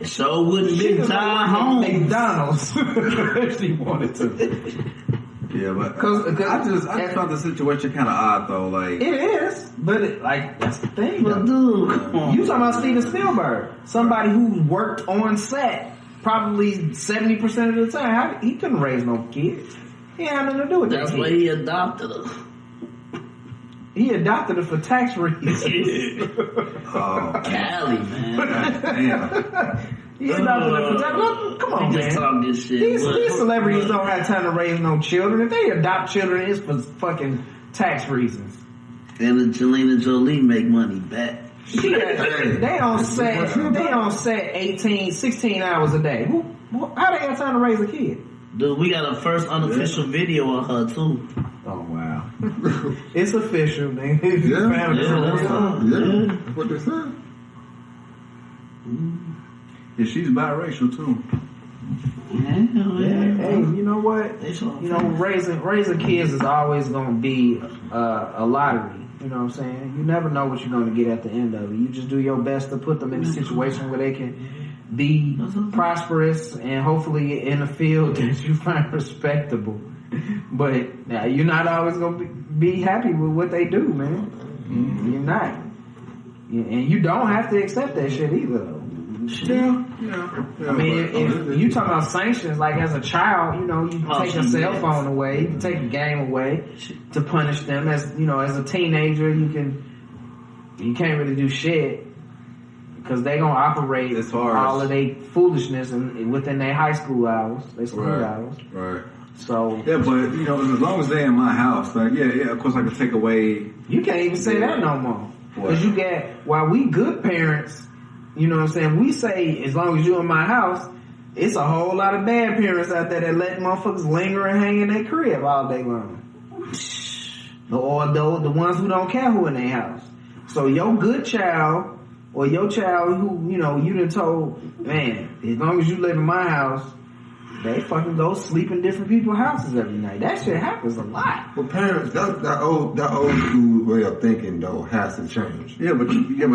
Speaker 3: So wouldn't be John Holmes.
Speaker 2: McDonald's if she wanted to.
Speaker 4: Yeah, but I just found the situation kind of odd though. Like
Speaker 2: it is, but that's the thing.
Speaker 3: But dude, come on.
Speaker 2: You talking about Steven Spielberg, somebody who worked on set probably 70% of the time. He couldn't raise no kids. He had nothing to do with that.
Speaker 3: That's why he adopted her.
Speaker 2: He adopted her for tax reasons.
Speaker 4: oh,
Speaker 3: Cali, man.
Speaker 4: damn.
Speaker 2: He adopted her for tax. Come on,
Speaker 3: Just
Speaker 2: man.
Speaker 3: talk this shit.
Speaker 2: These celebrities don't have time to raise no children. If they adopt children, it's for fucking tax reasons.
Speaker 3: And Angelina Jolie make money back.
Speaker 2: They on set 18, 16 hours a day. How they have time to raise a kid?
Speaker 3: Dude, we got a first unofficial video of her too.
Speaker 2: Oh wow. It's official, man.
Speaker 1: Yeah,
Speaker 3: That's
Speaker 1: what they said.
Speaker 4: Yeah, she's biracial too.
Speaker 2: Yeah. Hey, you know what? Raising kids is always going to be a lottery You know what I'm saying? You never know what you're going to get at the end of it. You just do your best to put them in a situation where they can be prosperous and hopefully in a field that you find respectable. But you're not always going to be happy with what they do, man. You're not. And you don't have to accept that shit either, though.
Speaker 1: Yeah.
Speaker 2: I mean, if you talking about sanctions, like as a child, you know, you take a cell phone away, you take a game away to punish them. As you know, as a teenager, you can't really do shit because they gonna operate all of their foolishness within their high school hours, their school hours.
Speaker 4: Right.
Speaker 2: So
Speaker 4: yeah, but you know, as long as they're in my house, like of course I can take away.
Speaker 2: You can't even say that no more because you get while we good parents. You know what I'm saying? We say, as long as you're in my house, it's a whole lot of bad parents out there that let motherfuckers linger and hang in their crib all day long. Or the ones who don't care who in their house. So your good child, or your child who, you know, you done told, man, as long as you live in my house, they fucking go sleep in different people's houses every night. That shit happens a lot.
Speaker 1: Well, parents, that old school way of thinking though has to change.
Speaker 4: Yeah, but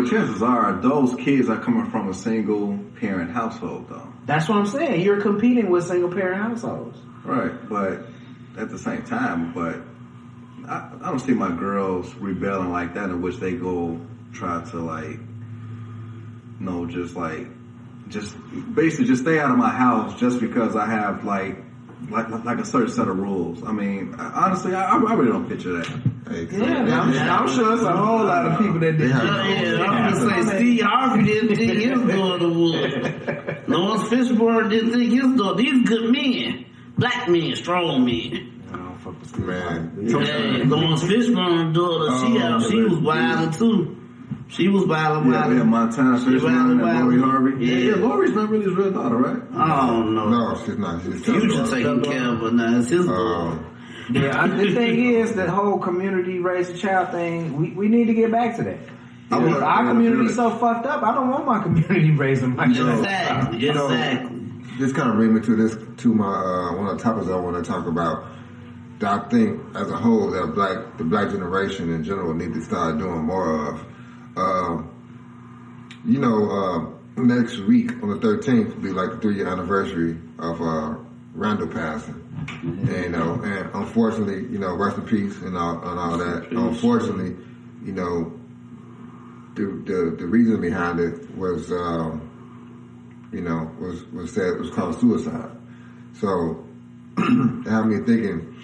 Speaker 4: chances are those kids are coming from a single parent household, though.
Speaker 2: That's what I'm saying. You're competing with single parent households,
Speaker 4: right? But at the same time, I don't see my girls rebelling like that, in which they go try to just basically just stay out of my house just because I have like a certain set of rules. I mean, honestly, I really don't picture that.
Speaker 2: I'm sure it's a whole lot of people that did.
Speaker 3: I'm gonna say Steve Harvey didn't think his daughter would. Lawrence Fishburne didn't think his daughter. These good men, black men, strong men.
Speaker 1: Man,
Speaker 3: Lawrence Fishburne's daughter, she was wild too. She was wild.
Speaker 4: Yeah, Montana Fishburne and Lori Harvey. Yeah, Lori's not really his real daughter, right?
Speaker 3: Oh no.
Speaker 1: No, she's not. She's
Speaker 3: Future taking care of her now. It's his daughter.
Speaker 2: The thing is, that whole community raise a child thing, we need to get back to that. Our community's so fucked up, I don't want my community raising my child.
Speaker 3: Exactly.
Speaker 1: This kind of brings me to my one of the topics I want to talk about. That I think, as a whole, that the black generation in general need to start doing more of. Next week on the 13th will be like the 3-year anniversary of Randall passing. And, and unfortunately, rest in peace and all that. Unfortunately, the reason behind it was said it was called suicide. So it had me thinking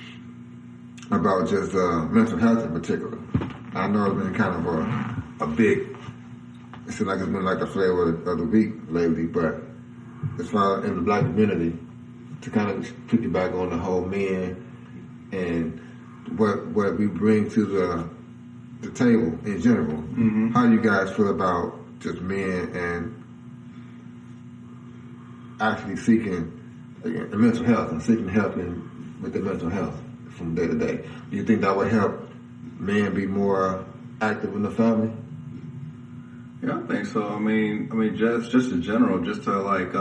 Speaker 1: about just mental health in particular. I know it's been kind of a big, it seems like it's been like the flavor of the week lately, but as far as in the black community, to kind of piggyback on the whole men and what we bring to the table in general. Mm-hmm. How do you guys feel about just men and actually seeking mental health and seeking help with their mental health from day to day? Do you think that would help men be more active in the family?
Speaker 4: Yeah, I think so. I mean, just in general, just to like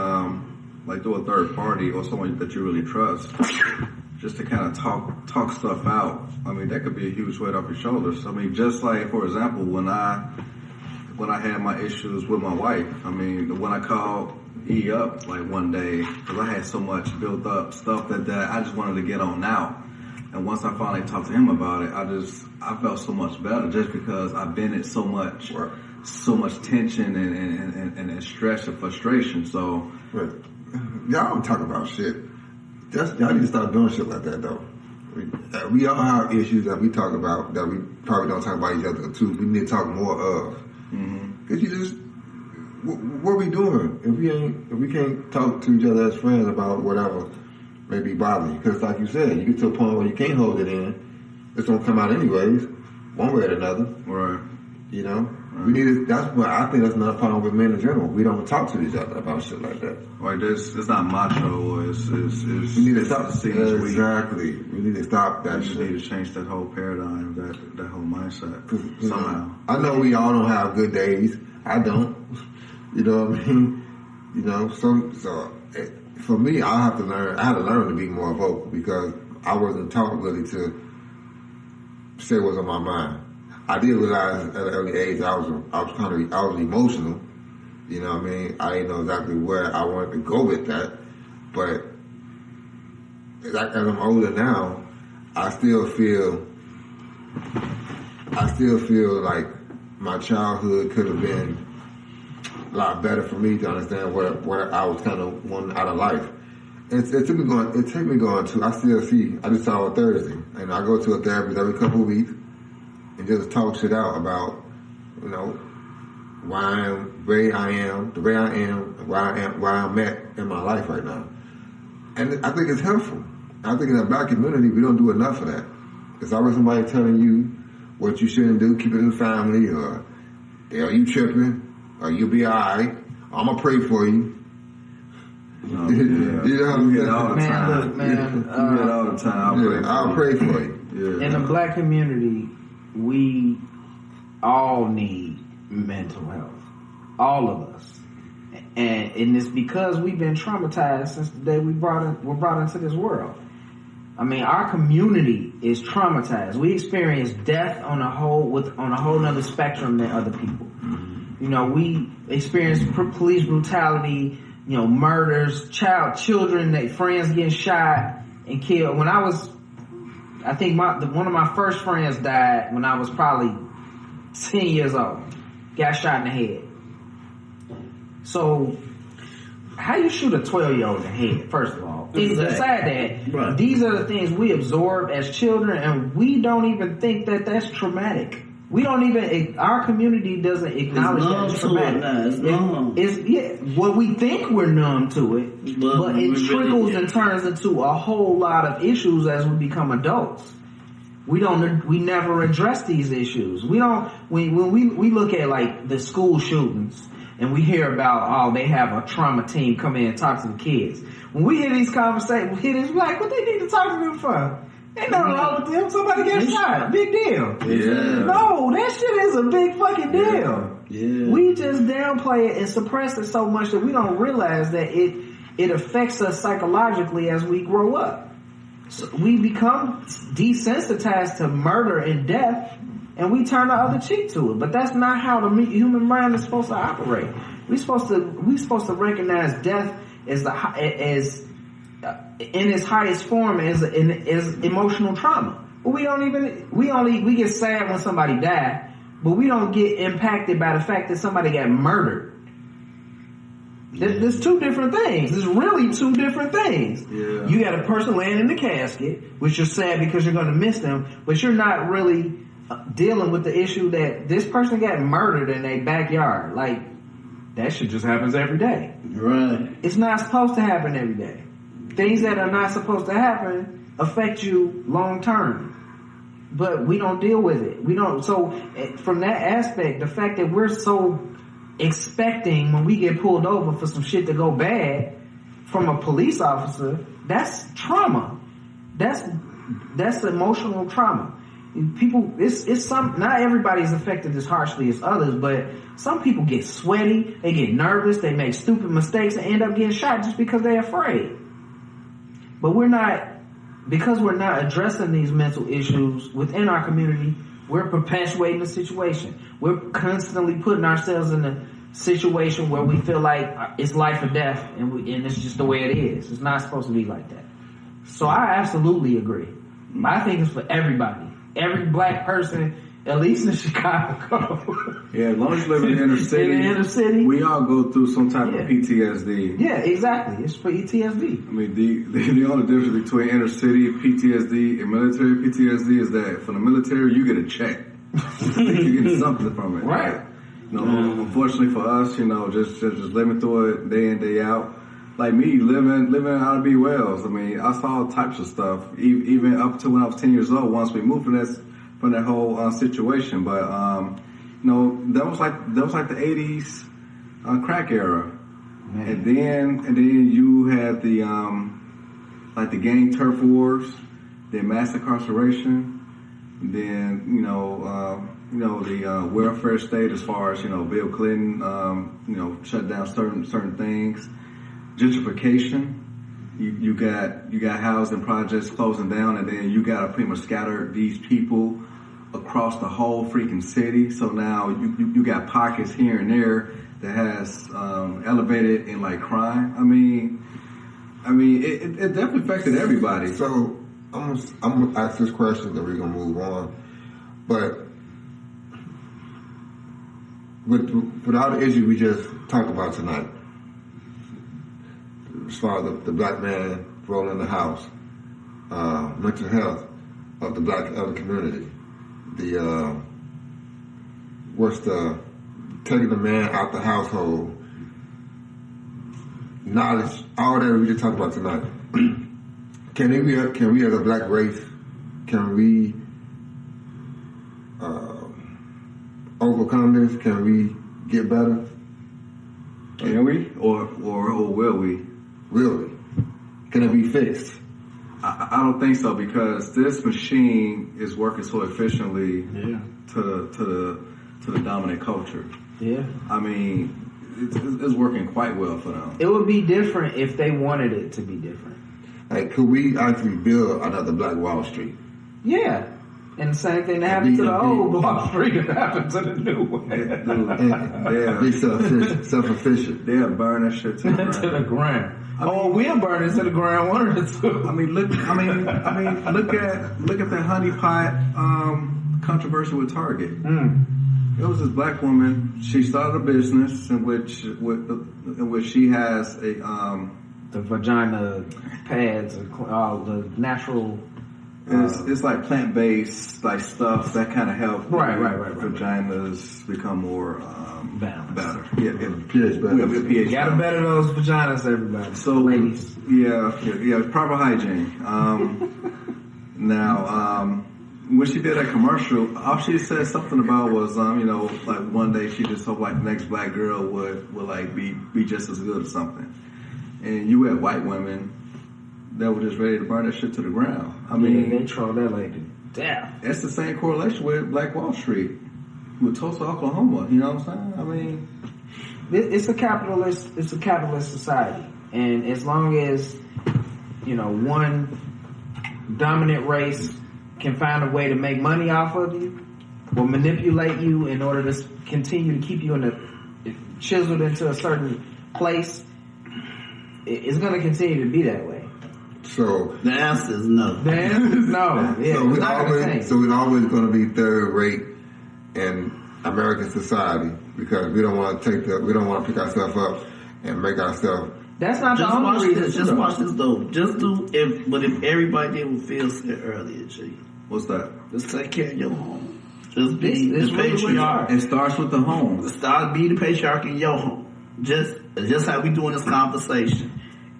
Speaker 4: do a third party or someone that you really trust, just to kind of talk stuff out. I mean, that could be a huge weight off your shoulders. I mean, just like, for example, when I had my issues with my wife, I mean, when I called E up like one day, because I had so much built up stuff that I just wanted to get on out. And once I finally talked to him about it, I felt so much better just because I've been in so much tension and stress and frustration. So,
Speaker 1: y'all don't talk about shit. Y'all need to start doing shit like that though. We all have issues that we talk about that we probably don't talk about each other too. We need to talk more of. Cause what are we doing if we can't talk to each other as friends about whatever may be bothering you? Because like you said, you get to a point where you can't hold it in. It's gonna come out anyways, one way or another.
Speaker 4: Right.
Speaker 1: We need to, that's what I think that's another problem with men in general. We don't talk to each other about shit like that.
Speaker 4: Like this, it's not macho.
Speaker 1: We need to stop. Exactly. We need to stop that shit.
Speaker 4: We need to change that whole paradigm, that whole mindset somehow.
Speaker 1: I know we all don't have good days. I don't. You know what I mean? So for me, I had to learn to be more vocal because I wasn't taught really to say what's on my mind. I I did realize at an early age I was emotional. You know what I mean? I didn't know exactly where I wanted to go with that, but as I'm older now, I still feel like my childhood could have been a lot better for me to understand what I was kind of wanting out of life. It took me going to, I just saw a Thursday, and I go to a therapist every couple of weeks and just talk shit out about, you know, why I am the way I am, where I'm at in my life right now. And I think it's helpful. I think in the black community, we don't do enough of that. There's always somebody telling you what you shouldn't do, keep it in the family, or you tripping, or you'll be alright, I'm gonna pray for you.
Speaker 4: No, yeah.
Speaker 1: You know what I'm saying?
Speaker 4: All the time.
Speaker 2: Look, man,
Speaker 4: you get all the time.
Speaker 1: I'll pray for you.
Speaker 4: Yeah.
Speaker 2: In the black community, we all need mental health. All of us. And it's because we've been traumatized since the day were brought into this world. I mean, our community is traumatized. We experience death on a whole nother spectrum than other people. You know, we experience police brutality, you know, murders, children, their friends getting shot and killed. When I think one of my first friends died when I was probably 10 years old. Got shot in the head. So, how you shoot a 12-year-old in the head, first of all? Besides that, right. These are the things we absorb as children, and we don't even think that that's traumatic. We don't even, our community doesn't acknowledge that it's traumatic. Well, we think we're numb to it, but it trickles and turns into a whole lot of issues as we become adults. We never address these issues. When we look at like the school shootings and we hear about, they have a trauma team come in and talk to the kids. When we hear these conversations, we're like, what they need to talk to them for? Ain't nothing wrong with them. Somebody gets shot. Big deal.
Speaker 3: Yeah.
Speaker 2: No, that shit is a big fucking deal.
Speaker 3: Yeah.
Speaker 2: We just downplay it and suppress it so much that we don't realize that it affects us psychologically as we grow up. So we become desensitized to murder and death, and we turn the other cheek to it. But that's not how the human mind is supposed to operate. We're supposed to recognize death as in its highest form as emotional trauma. But we get sad when somebody died, but we don't get impacted by the fact that somebody got murdered. There's two different things. There's really two different things.
Speaker 4: Yeah.
Speaker 2: You got a person laying in the casket, which you're sad because you're going to miss them, but you're not really dealing with the issue that this person got murdered in their backyard. Like, that shit just happens every day.
Speaker 3: Right.
Speaker 2: It's not supposed to happen every day. Things that are not supposed to happen affect you long term. But we don't deal with it. We don't. So from that aspect, the fact that we're so expecting when we get pulled over for some shit to go bad from a police officer, that's trauma. That's emotional trauma. People, not everybody's affected as harshly as others, but some people get sweaty, they get nervous, they make stupid mistakes and end up getting shot just because they're afraid. But because we're not addressing these mental issues within our community, we're perpetuating the situation. We're constantly putting ourselves in a situation where we feel like it's life or death, and it's just the way it is. It's not supposed to be like that. So I absolutely agree. I think it's for everybody. Every black person, at least in Chicago.
Speaker 4: Yeah, as long as you live in the inner city, we all go through some type of PTSD.
Speaker 2: Yeah, exactly. It's for PTSD.
Speaker 4: I mean, the only difference between inner city PTSD and military PTSD is that for the military, you get a check. You get something from it.
Speaker 2: Right.
Speaker 4: Unfortunately for us, just living through it day in, day out. Like me, living out of B. Wells. I mean, I saw all types of stuff, even up to when I was 10 years old. Once we moved from that whole situation, but that was like the 80s crack era, and then you had the the gang turf wars, then mass incarceration, then the welfare state as far as Bill Clinton shut down certain things. Gentrification, you got housing projects closing down, and then you got to pretty much scatter these people across the whole freaking city. So now you got pockets here and there that has elevated in like crime. I mean, it definitely affected everybody.
Speaker 1: So I'm gonna ask this question, then we're gonna move on. But with all the issues we just talked about tonight, as far as the black man role in the house, mental health of the black community, taking the man out the household, knowledge, all that we just talked about tonight. Can we as a black race, can we overcome this? Can we get better?
Speaker 4: Can we? Or will we?
Speaker 1: Will we? Can it be fixed?
Speaker 4: I don't think so, because this machine is working so efficiently to the dominant culture.
Speaker 2: Yeah.
Speaker 4: I mean, it's working quite well for them.
Speaker 2: It would be different if they wanted it to be different.
Speaker 1: Like, could we actually build another Black Wall Street?
Speaker 2: Yeah. And the same thing that happened to the old Wall Street that happened to the new one.
Speaker 1: Be self-efficient.
Speaker 4: They'll burn that shit to the
Speaker 2: ground. We'll burn it to the ground, one or two.
Speaker 4: I mean, look at the honeypot controversy with Target. It was this black woman. She started a business in which she has
Speaker 2: the vagina pads, all the natural.
Speaker 4: It's like plant-based like stuff that kind of help vaginas become more better. Yeah,
Speaker 1: pH better.
Speaker 2: You gotta better those vaginas, everybody.
Speaker 4: So
Speaker 2: ladies,
Speaker 4: yeah, proper hygiene. Now, when she did that commercial, all she said something about was, like one day she just hoped like the next black girl would like be just as good or something. And you had white women that were just ready to burn that shit to the ground. I mean,
Speaker 2: they troll that lady to death.
Speaker 4: That's the same correlation with Black Wall Street, with Tulsa, Oklahoma. You know what I'm saying? I mean,
Speaker 2: it's a capitalist society, and as long as one dominant race can find a way to make money off of you or manipulate you in order to continue to keep you chiseled into a certain place, it's going to continue to be that way.
Speaker 1: So
Speaker 3: the answer is no.
Speaker 2: The answer is no. Yeah,
Speaker 1: so we're always going to be third rate in American society because we don't want to pick ourselves up and make ourselves.
Speaker 2: That's not the only reason.
Speaker 3: Just watch this though. If everybody did what Phil said earlier, G.
Speaker 4: What's that?
Speaker 3: Just take care of your home. Just be the patriarch.
Speaker 4: It starts with the home.
Speaker 3: Start be the patriarch in your home. Just how we doing this conversation.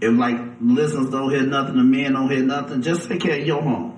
Speaker 3: If like listeners don't hear nothing, the men don't hear nothing, just take care of your home.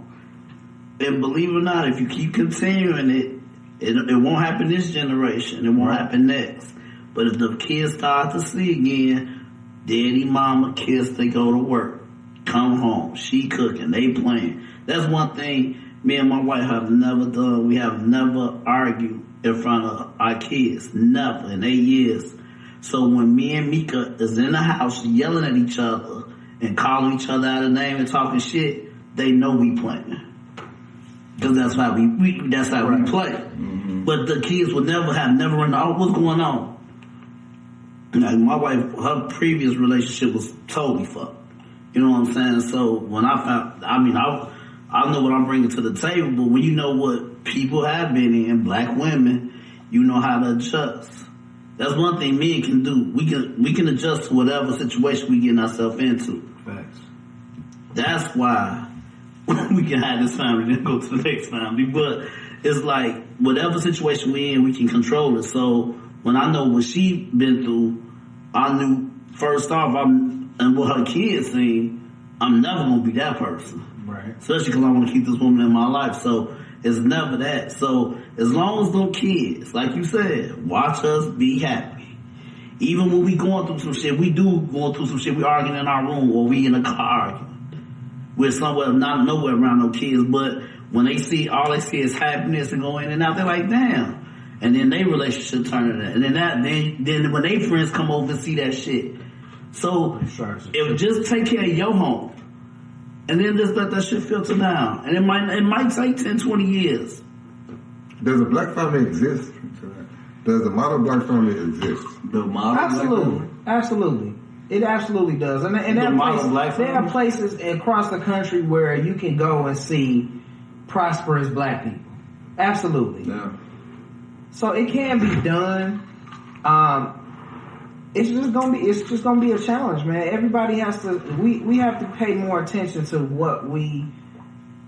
Speaker 3: And believe it or not, if you keep continuing it won't happen this generation. It won't happen next. But if the kids start to see again, daddy, mama, kids, they go to work, come home, she cooking, they playing. That's one thing me and my wife have never done. We have never argued in front of our kids. Never in 8 years. So when me and Mika is in the house yelling at each other and calling each other out of name and talking shit, they know we playing. Because that's how we play. Mm-hmm. But the kids would never know what's going on. Like my wife, her previous relationship was totally fucked. You know what I'm saying? So when I know what I'm bringing to the table, but when you know what people have been in, black women, you know how to adjust. That's one thing men can do. We can adjust to whatever situation we get ourselves into.
Speaker 2: Facts.
Speaker 3: That's why we can have this family then go to the next family. But it's like whatever situation we in, we can control it. So when I know what she been through, I knew first off, and what her kids seen, I'm never gonna be that person.
Speaker 2: Right.
Speaker 3: Especially because I want to keep this woman in my life. So it's never that. So as long as those kids, like you said, watch us be happy. Even when we going through some shit, we arguing in our room or we in a car arguing. We're somewhere, not nowhere around no kids, but when they see, all they see is happiness and go in and out, they're like, damn. And then their relationship turn to that. And then when they friends come over and see that shit. So if just take care of your home. And then just let that shit filter down. And it might take 10, 20 years.
Speaker 1: Does a black family exist? Does the model black family exist?
Speaker 3: The model
Speaker 2: Absolutely. Absolutely. It absolutely does. And there are places across the country where you can go and see prosperous black people. Absolutely.
Speaker 4: Yeah.
Speaker 2: So it can be done. It's just gonna be a challenge, man. Everybody has to. We have to pay more attention to what we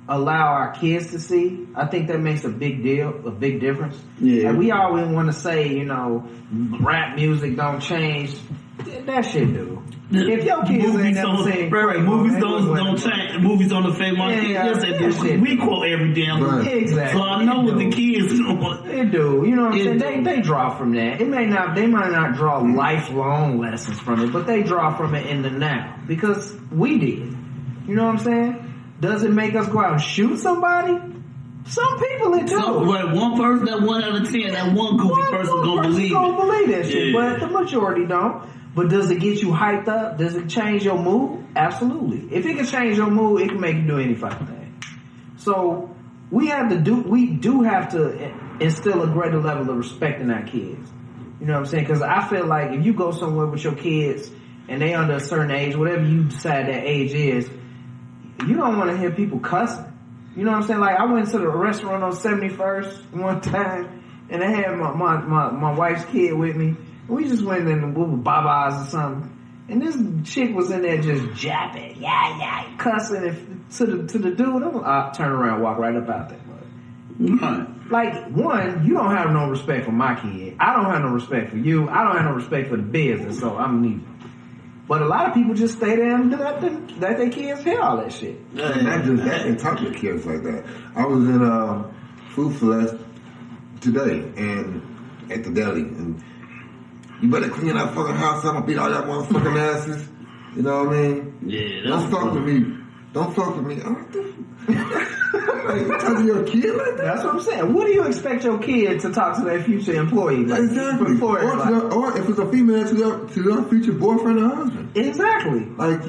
Speaker 2: allow our kids to see. I think that makes a big difference.
Speaker 3: Yeah.
Speaker 2: Like we always want to say, rap music don't change. That shit do. If your kids ain't never seen
Speaker 3: movies don't change. Movies don't affect my kids. Yes, they do. We quote every damn movie.
Speaker 2: Exactly.
Speaker 3: So I know what the kids doing.
Speaker 2: They do. You know what I'm saying? They draw from that. They might not draw lifelong lessons from it, but they draw from it in the now. Because we did. You know what I'm saying? Does it make us go out and shoot somebody? Some people it do.
Speaker 3: One person, that 1 out of 10, that one goofy person gonna believe
Speaker 2: that shit, but the majority don't. But does it get you hyped up? Does it change your mood? Absolutely. If it can change your mood, it can make you do any fucking thing. So we do have to instill a greater level of respect in our kids. You know what I'm saying? Because I feel like if you go somewhere with your kids and they under a certain age, whatever you decide that age is, you don't want to hear people cussing. You know what I'm saying? Like I went to the restaurant on 71st one time and I had my wife's kid with me. We just went in with Baba's or something. And this chick was in there just japping, cussing to the dude. I turn around, walk right up out there.
Speaker 3: Right.
Speaker 2: Like, one, you don't have no respect for my kid. I don't have no respect for you. I don't have no respect for the business, so I'm neither. But a lot of people just stay there and let their kids hear all that shit.
Speaker 1: And not just that, and talk to kids like that. I was in Food Fest today and at the deli, and you better clean that fucking house up and beat all y'all motherfucking asses. You know what I mean?
Speaker 3: Yeah.
Speaker 1: Don't fuck with me. Don't fuck with me. Like, talk to your kid like that?
Speaker 2: That's what I'm saying. What do you expect your kid to talk to their future employee? Like,
Speaker 1: Exactly. Or if it's a female to your future boyfriend or husband.
Speaker 2: Exactly.
Speaker 1: Like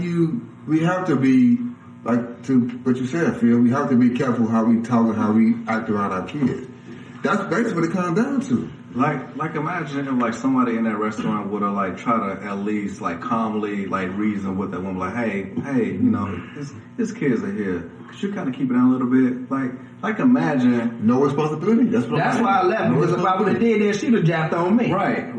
Speaker 1: we have to be, like to what you said, Phil, we have to be careful how we talk and how we act around our kids. That's basically what it comes down to.
Speaker 4: Like imagine if like somebody in that restaurant would have like try to at least like calmly like reason with that woman, like, hey, his kids are here. Could you kind of keep it down a little bit? Like imagine
Speaker 1: no responsibility. That's why
Speaker 2: I left, because if I would have did that, she'd have japped on me.
Speaker 4: Right.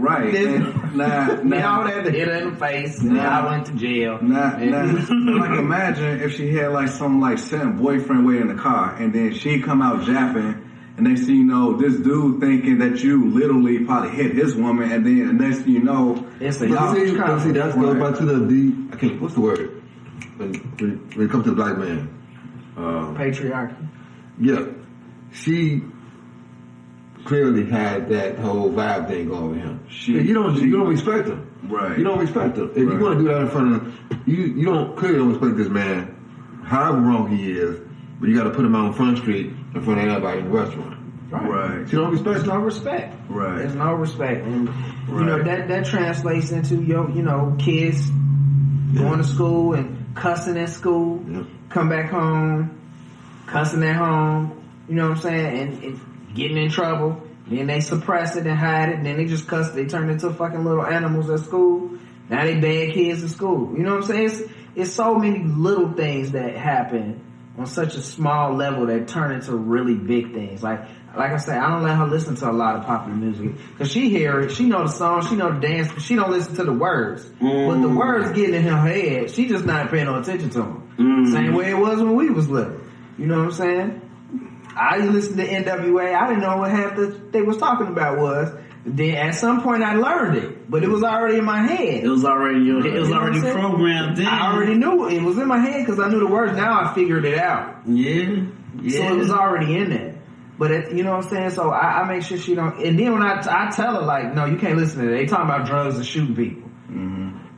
Speaker 2: Now I had to hit her in the face. Now I went to jail.
Speaker 4: Like imagine if she had like some like simp boyfriend waiting in the car, and then she come out japping. And next thing you know, this dude thinking that you literally probably hit his woman, and then the next thing you know,
Speaker 2: it's a
Speaker 1: see, that goes back to what's the word? When it comes to the black man.
Speaker 2: Patriarchy.
Speaker 1: Yeah. She clearly had that whole vibe thing going with him. You don't respect him.
Speaker 4: Right.
Speaker 1: You don't respect him. If you want to do that in front of him, you clearly don't respect this man, however wrong he is, but you got to put him out on Front Street in front of everybody in the restaurant.
Speaker 4: Right.
Speaker 1: You don't respect.
Speaker 2: There's no respect.
Speaker 4: Right.
Speaker 2: There's no respect, and you know that translates into your kids going to school and cussing at school, come back home, cussing at home. You know what I'm saying, and getting in trouble. Then they suppress it and hide it. And then they just cuss. They turn into fucking little animals at school. Now they bad kids at school. You know what I'm saying? It's so many little things that happen on such a small level that turn into really big things. Like I said, I don't let her listen to a lot of popular music because she hear it, she know the song, she know the dance, but she don't listen to the words. But the words getting in her head, she just not paying no attention to them. Same way it was when we was little. You know what I'm saying? I listened to NWA. I didn't know what half they was talking about was. Then at some point I learned it, but it was already in my head.
Speaker 3: It was already programmed in.
Speaker 2: I already knew it was in my head because I knew the words. Now I figured it out.
Speaker 3: Yeah.
Speaker 2: So it was already in there. But you know what I'm saying? So I make sure she don't. And then when I tell her like, no, you can't listen to that. They talking about drugs and shooting people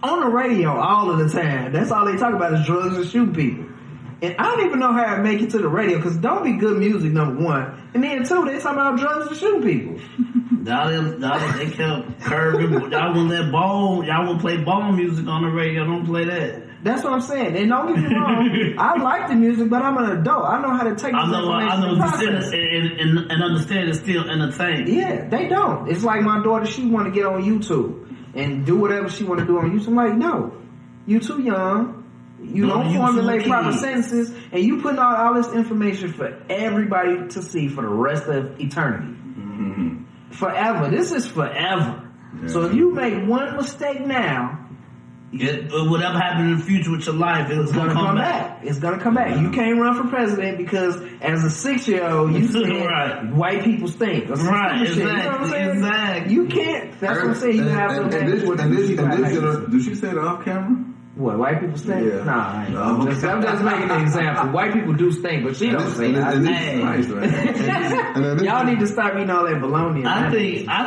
Speaker 2: on the radio all of the time. That's all they talk about is drugs and shooting people. And I don't even know how I make it to the radio because don't be good music, number one. And then two, they talking about drugs and shooting people.
Speaker 3: They kept curving. Y'all won't let ball. Y'all won't play ball music on the radio. Don't play that.
Speaker 2: That's what I'm saying. And don't get me wrong, I like the music, but I'm an adult. I know how to take this information and process.
Speaker 3: And understand it's still entertaining.
Speaker 2: Yeah, they don't. It's like my daughter, she want to get on YouTube and do whatever she want to do on YouTube. I'm like, no, you too young. You don't formulate proper sentences, and you putting out all this information for everybody to see for the rest of eternity.
Speaker 4: Mm-hmm.
Speaker 2: Forever. This is forever. Yeah. So if you make one mistake now,
Speaker 3: whatever happened in the future with your life, it's gonna come back.
Speaker 2: It's gonna come back. You can't run for president because as a 6-year-old, you said white people stink.
Speaker 3: Right, exactly.
Speaker 2: You know what I'm saying? Exactly. You can't. That's what I'm saying. You have to.
Speaker 4: Did she say it off camera?
Speaker 2: What, white people stink?
Speaker 4: Yeah.
Speaker 2: Nah, I ain't. I'm just making an example. White people do stink, but she don't stink. Y'all need to stop eating all that bologna.
Speaker 3: I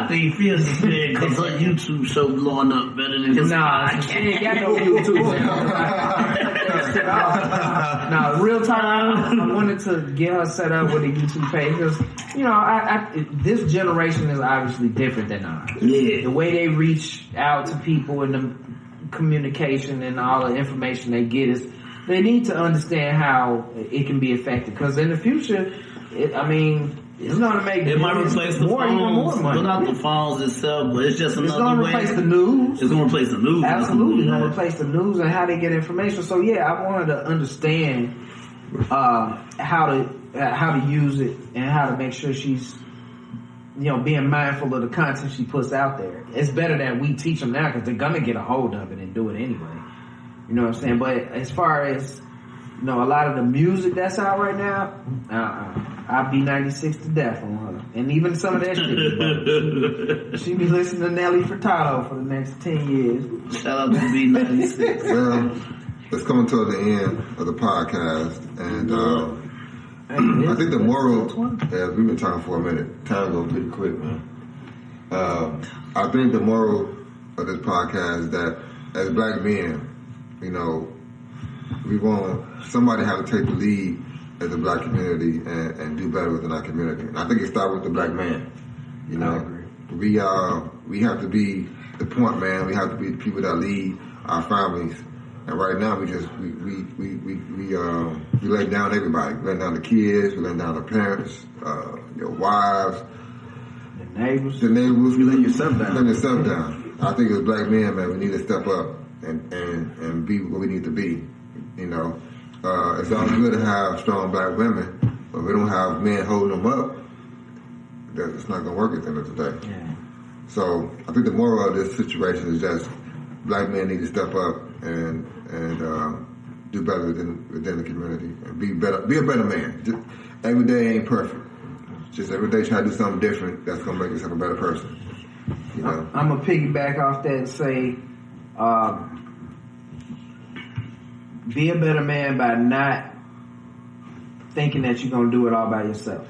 Speaker 3: think Fierce is dead because her YouTube show blowing up better than his.
Speaker 2: Nah, she ain't got no YouTube channel. Nah, real time, I wanted to get her set up with a YouTube page because, you know, this generation is obviously different than ours.
Speaker 3: Yeah.
Speaker 2: The way they reach out to people and the communication and all the information they get is they need to understand how it can be effective because in the future it's going to make
Speaker 3: it might replace the phones, not the phones itself, but it's just another way.
Speaker 2: It's going to replace the news.
Speaker 3: It's going to replace the news.
Speaker 2: Absolutely, it's going to replace the news and how they get information. So yeah, I wanted to understand how to use it and how to make sure she's, you know, being mindful of the content she puts out there. It's better that we teach them now because they're going to get a hold of it and do it anyway. You know what I'm saying? But as far as, you know, a lot of the music that's out right now, I'll be 96 to death on her. And even some of that shit. She be listening to Nelly Furtado for the next 10 years.
Speaker 3: Shout out to B96.
Speaker 1: Well, it's coming toward the end of the podcast. And, I think the moral, we've been talking for a minute. Time goes pretty quick, man. I think the moral of this podcast is that as black men, you know, we want somebody have to take the lead as a black community and do better within our community. And I think it starts with the black man. You know, we have to be the point man. We have to be the people that lead our families. And right now, we let down everybody. We let down the kids. We let down the parents, your wives,
Speaker 2: the neighbors.
Speaker 1: We
Speaker 4: let yourself down.
Speaker 1: Let yourself down. I think as black men, man, we need to step up and be what we need to be. You know, it's all good to have strong black women, but if we don't have men holding them up, it's not going to work at the end of the day.
Speaker 2: Yeah.
Speaker 1: So I think the moral of this situation is just black men need to step up and do better within the community and be a better man. Just, every day ain't perfect. Just every day try to do something different that's gonna make yourself a better person. You know?
Speaker 2: I'm gonna piggyback off that and say, be a better man by not thinking that you're gonna do it all by yourself.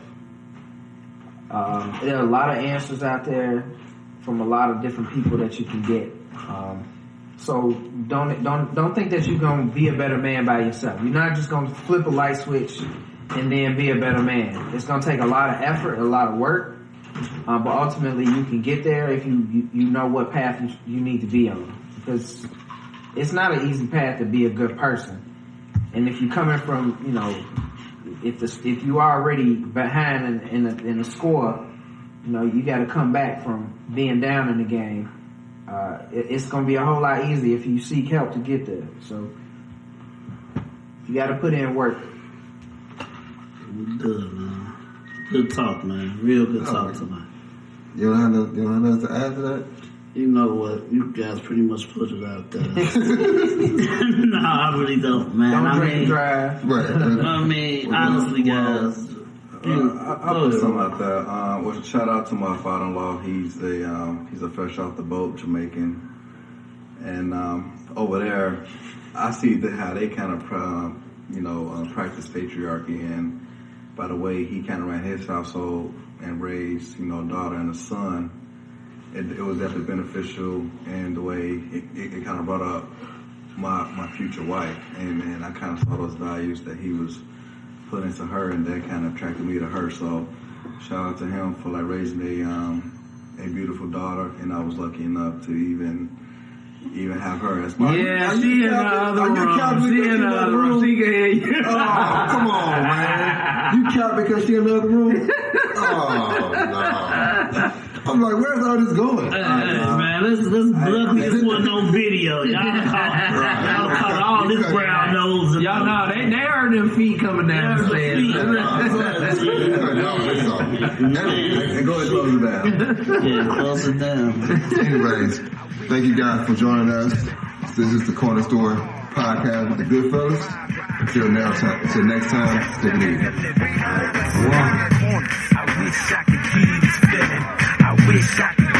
Speaker 2: There are a lot of answers out there from a lot of different people that you can get. So don't think that you're gonna be a better man by yourself. You're not just gonna flip a light switch and then be a better man. It's gonna take a lot of effort, a lot of work, but ultimately you can get there if you know what path you need to be on. Because it's not an easy path to be a good person. And if you're coming from, you know, if you are already behind in the score, you know, you got to come back from being down in the game. It's going to be a whole lot easier if you seek help to get there. So you got to put in work.
Speaker 3: Good, man. Good talk, man. Real good talk tonight.
Speaker 1: You don't have nothing to add to that?
Speaker 3: You know what? You guys pretty much put it out there. No, I really don't, man.
Speaker 2: Don't drink and drive.
Speaker 1: Right.
Speaker 3: I mean, honestly, guys.
Speaker 4: I'll put something out there. Well, shout out to my father-in-law. He's a fresh off the boat Jamaican, and over there, I see how they kind of practice patriarchy. And by the way, he kind of ran his household and raised a daughter and a son. It was definitely beneficial, and the way it kind of brought up my future wife, and I kind of saw those values that he was put into her, and that kind of attracted me to her. So shout out to him for like raising a beautiful daughter, and I was lucky enough to even have her as my.
Speaker 2: Yeah, she in the other room. She in the other room. She can hear you.
Speaker 1: Oh, come on, man. You cap because she in the other room? Oh, no. I'm like, where's all this going?
Speaker 3: Man, let's look. This wasn't on video. Y'all caught all this brown nose.
Speaker 2: Y'all know they heard them feet coming down the stairs.
Speaker 4: And go ahead and close it down.
Speaker 3: Yeah, close it down.
Speaker 1: Anyways, thank you guys for joining us. This is the CornaStore Podcast with the good fellas. Until next time, take it easy.
Speaker 5: I wish I could give this feeling. I wish I could